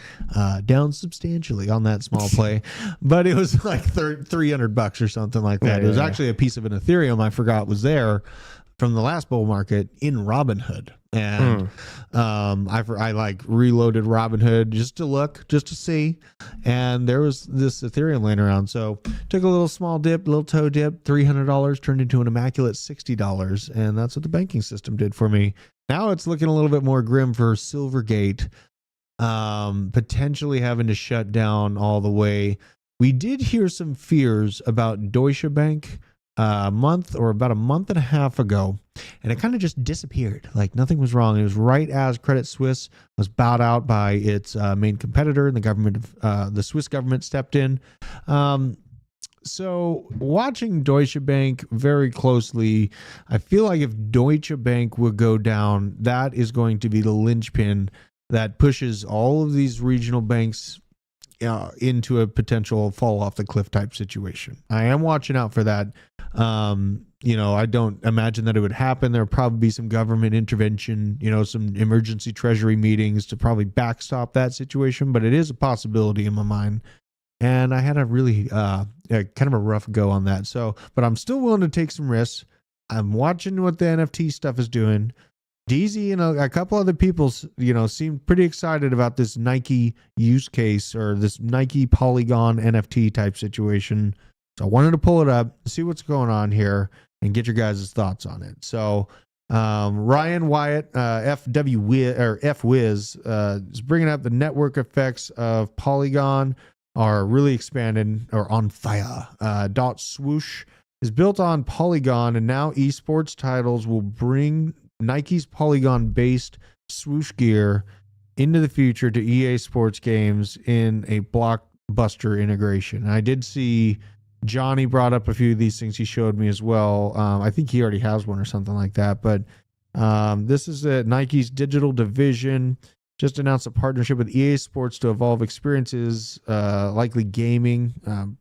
Down substantially on that small play, but it was like $300 or something like that. It was actually a piece of an Ethereum I forgot was there from the last bull market in Robinhood. And I like reloaded Robinhood just to look, just to see. And there was this Ethereum laying around. So took a little small dip, little toe dip, $300 turned into an immaculate $60. And that's what the banking system did for me. Now it's looking a little bit more grim for Silvergate, potentially having to shut down all the way. We did hear some fears about Deutsche Bank about a month and a half ago, and it kind of just disappeared. Like nothing was wrong. It was right as Credit Suisse was bought out by its main competitor, and the Swiss government stepped in. So watching Deutsche Bank very closely, I feel like if Deutsche Bank would go down, that is going to be the linchpin that pushes all of these regional banks into a potential fall off the cliff type situation. I am watching out for that. I don't imagine that it would happen. There'll probably be some government intervention, some emergency treasury meetings to probably backstop that situation, but it is a possibility in my mind. And I had a really kind of a rough go on that. But I'm still willing to take some risks. I'm watching what the NFT stuff is doing. DZ and a couple other people, seem pretty excited about this Nike use case or this Nike Polygon NFT type situation. So I wanted to pull it up, see what's going on here, and get your guys' thoughts on it. So Ryan Wyatt, FWiz, is bringing up the network effects of Polygon are really expanded or on fire. Swoosh is built on Polygon, and now esports titles will bring Nike's Polygon-based swoosh gear into the future to EA Sports games in a blockbuster integration. And I did see Johnny brought up a few of these things he showed me as well. I think he already has one or something like that. But this is Nike's digital division. Just announced a partnership with EA Sports to evolve experiences, likely gaming.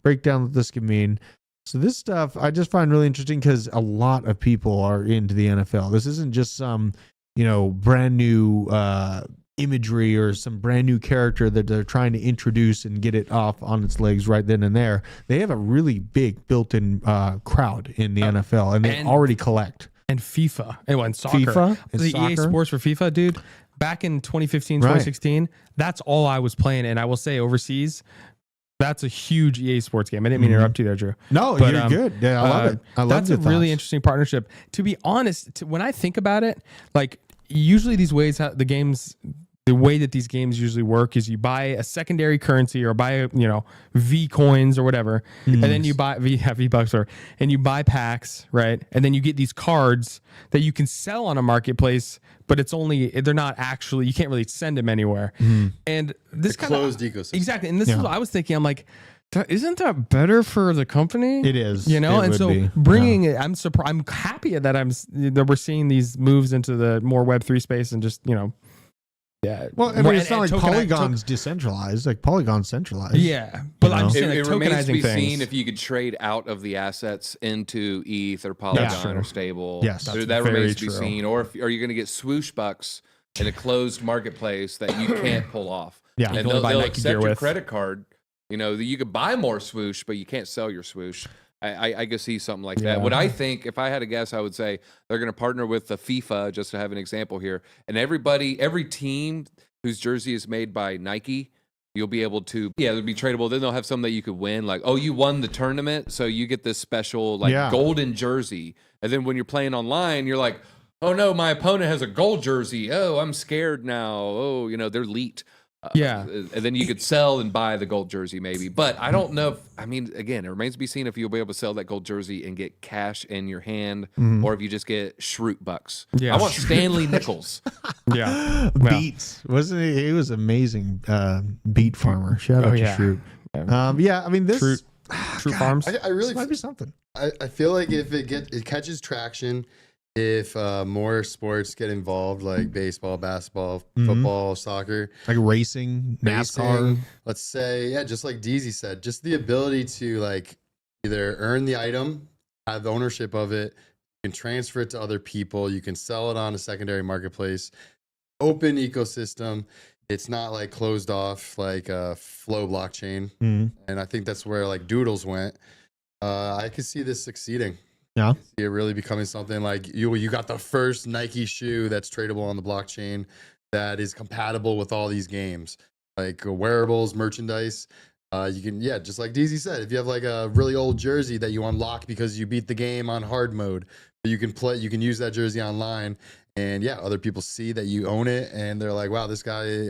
Break down what this could mean. So this stuff I just find really interesting because a lot of people are into the NFL. This isn't just some, brand new imagery or some brand new character that they're trying to introduce and get it off on its legs right then and there. They have a really big built-in crowd in the NFL, and they already collect. And FIFA. And soccer. FIFA? And the soccer? EA Sports for FIFA, dude. Back in 2015, 2016, that's all I was playing. And I will say overseas, that's a huge EA Sports game. I didn't mean to interrupt you there, Drew. No, but, you're good. Yeah, I love it. I love that's a really interesting partnership. To be honest, when I think about it, like usually these ways, the way that these games usually work is you buy a secondary currency or buy, V coins or whatever, and then you buy V-Bucks and you buy packs, right? And then you get these cards that you can sell on a marketplace, but they're not actually, you can't really send them anywhere. And this kind of closed ecosystem. Exactly. And this is what I was thinking. I'm like, isn't that better for the company? It is. And so bringing it, I'm surprised. I'm happy that we're seeing these moves into the more Web3 space and just, yeah. Well, I mean, it's not like Polygon's decentralized. Like Polygon's centralized. Yeah, but I'm saying it remains to be things. seen if you could trade out of the assets into ETH or Polygon or Stable. Yes, that remains to be seen. Or are you going to get swoosh bucks in a closed marketplace that you can't pull off? Yeah, and they'll accept your credit card. You could buy more swoosh, but you can't sell your swoosh. I could see something like that. What I think, if I had to guess, I would say they're going to partner with the FIFA, just to have an example here. And every team whose jersey is made by Nike, you'll be able to, it'll be tradable. Then they'll have some that you could win. Like, oh, you won the tournament, so you get this special golden jersey. And then when you're playing online, you're like, oh no, my opponent has a gold jersey. Oh, I'm scared now. Oh, they're leaked. And then you could sell and buy the gold jersey maybe. But I don't know again, it remains to be seen if you'll be able to sell that gold jersey and get cash in your hand or if you just get Shroot bucks. I want Stanley Nichols. Beats. Wasn't he? He was amazing beet farmer. Shout out to Shroot. I mean, this Shroot Farms. I really might be something. I feel like if it catches traction, if more sports get involved, like baseball, basketball, football, soccer, like racing, NASCAR, let's say, just like DZ said, just the ability to like either earn the item, have ownership of it, you can transfer it to other people, you can sell it on a secondary marketplace, open ecosystem. It's not like closed off like a Flow blockchain, and I think that's where like Doodles went. I could see this succeeding. Yeah, it really becoming something like you got the first Nike shoe that's tradable on the blockchain that is compatible with all these games, like wearables, merchandise. You can, just like DZ said, if you have like a really old jersey that you unlock because you beat the game on hard mode, you can use that jersey online, and other people see that you own it, and they're like, wow, this guy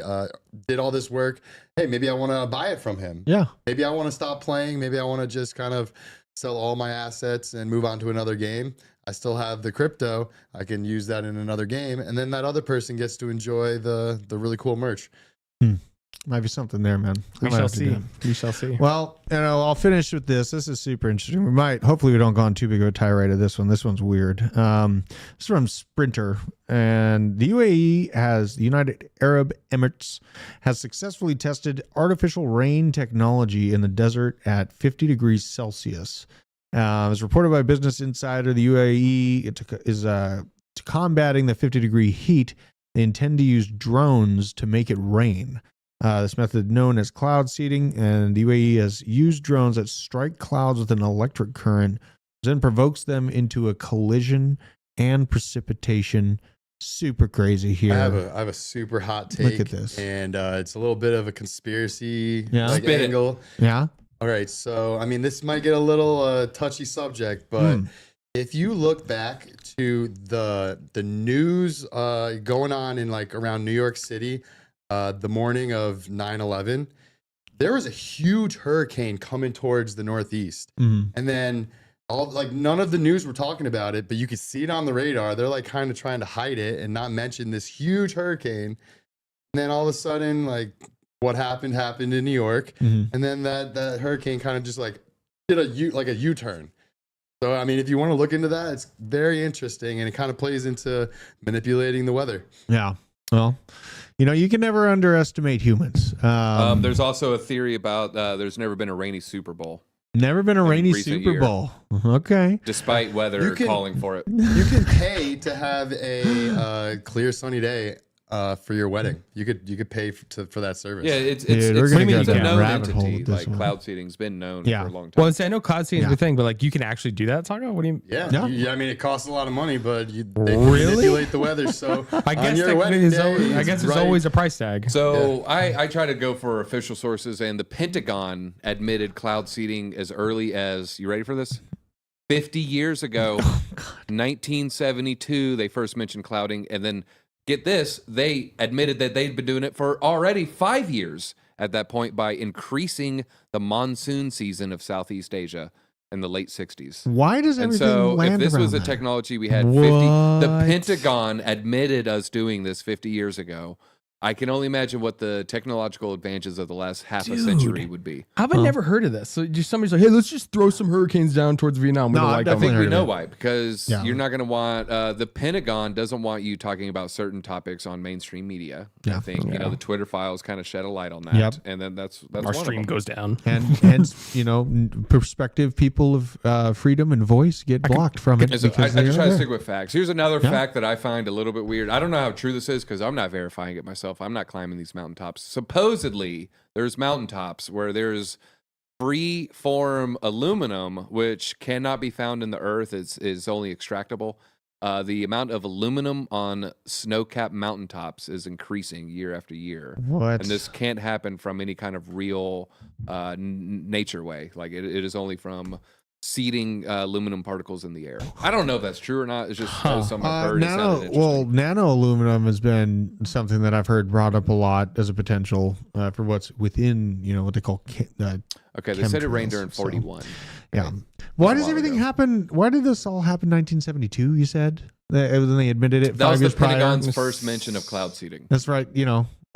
did all this work. Hey, maybe I want to buy it from him. Yeah, maybe I want to stop playing. Maybe I want to just kind of sell all my assets and move on to another game. I still have the crypto. I can use that in another game. And then that other person gets to enjoy the really cool merch. Might be something there, man. We shall see. We shall see. Well, I'll finish with this. This is super interesting. Hopefully we don't go on too big of a tirade of this one. This one's weird. It's from Sprinter. And the the United Arab Emirates, has successfully tested artificial rain technology in the desert at 50 degrees Celsius. As reported by Business Insider, the UAE is combating the 50-degree heat. They intend to use drones to make it rain. This method, known as cloud seeding, and the UAE has used drones that strike clouds with an electric current, which then provokes them into a collision and precipitation. Super crazy here. I have a super hot take. Look at this, and it's a little bit of a conspiracy it. angle. Yeah. All right, so I mean, this might get a little touchy subject, but if you look back to the news going on in like around New York City. The morning of 9/11, there was a huge hurricane coming towards the Northeast. And then none of the news were talking about it, but you could see it on the radar. They're like kind of trying to hide it and not mention this huge hurricane. And then all of a sudden, like what happened in New York. And then that hurricane kind of just like did a U-turn. So, I mean, if you want to look into that, it's very interesting, and it kind of plays into manipulating the weather. Yeah. Well, you can never underestimate humans. There's also a theory about there's never been a rainy Super Bowl. Never been a rainy Super Bowl. Okay. Despite weather calling for it. You can pay to have a clear sunny day for your wedding. You could pay for that service. Yeah, it's a known entity. Like cloud seeding's been known for a long time. Well, I know cloud seeding is a thing, but like you can actually do that, Taco? What do you? Yeah. I mean, it costs a lot of money, but they can manipulate the weather. So I guess there's always a price tag. So I try to go for official sources, and the Pentagon admitted cloud seeding as early as, you ready for this? 50 years ago, 1972, they first mentioned clouding, and then get this, they admitted that they'd been doing it for already 5 years at that point by increasing the monsoon season of Southeast Asia in the late 60s. Why does everything land if this around was a that? technology we had 50, the Pentagon admitted us doing this 50 years ago. I can only imagine what the technological advances of the last half a century would be. I've never heard of this. So just somebody's like, hey, let's just throw some hurricanes down towards Vietnam. I think we know why, because you're not going to want, the Pentagon doesn't want you talking about certain topics on mainstream media. I think, the Twitter files kind of shed a light on that. And then that's our stream goes down. And hence, prospective people of freedom and voice get blocked from it. So I just try to stick with facts. Here's another fact that I find a little bit weird. I don't know how true this is because I'm not verifying it myself. I'm not climbing these mountaintops. Supposedly, there's mountaintops where there's free form aluminum, which cannot be found in the earth. Is only extractable. The amount of aluminum on snow-capped mountaintops is increasing year after year. What? And this can't happen from any kind of real nature way. Like it is only from seeding aluminum particles in the air. I don't know if that's true or not. It's just something I've heard. Nano aluminum has been something that I've heard brought up a lot as a potential for what's within, what they call okay, they said it rained during 41. Yeah. Why does everything happen? Why did this all happen in 1972, you said? Then they admitted it. That was the Pentagon's first mention of cloud seeding. That's right,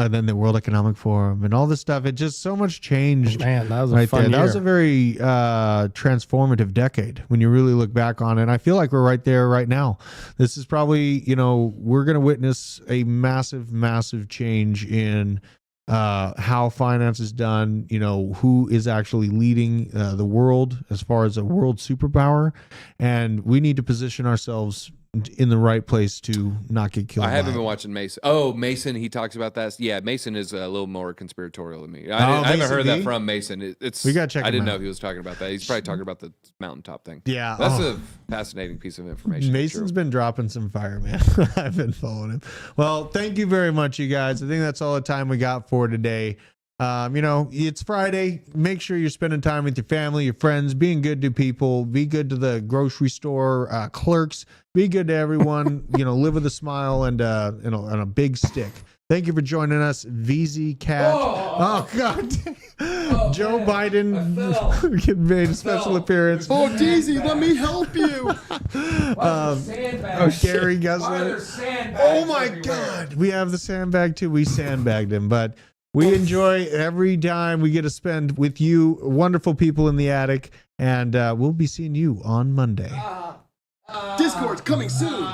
and then the World Economic Forum and all this stuff. It just so much changed. Man, that was a fun year. That was a very transformative decade when you really look back on it. And I feel like we're right there right now. This is probably, we're going to witness a massive, massive change in how finance is done, who is actually leading the world as far as a world superpower. And we need to position ourselves in the right place to not get killed. I haven't been watching Mason. Oh, Mason, he talks about that. Yeah, Mason is a little more conspiratorial than me. I haven't heard that from Mason. We got to check. I didn't know he was talking about that. He's probably talking about the mountaintop thing. Yeah, that's a fascinating piece of information. Mason's been dropping some fire, man. I've been following him. Well, thank you very much, you guys. I think that's all the time we got for today. It's Friday. Make sure you're spending time with your family, your friends, being good to people, be good to the grocery store clerks, be good to everyone, live with a smile and a big stick. Thank you for joining us, VZ Cat. Oh God. Joe Biden made a special appearance. Oh, Daisy, let me help you. Gary Gessler. Oh my God. We have the sandbag too. We sandbagged him, but We enjoy every time we get to spend with you, wonderful people in the attic, and we'll be seeing you on Monday. Discord's coming soon.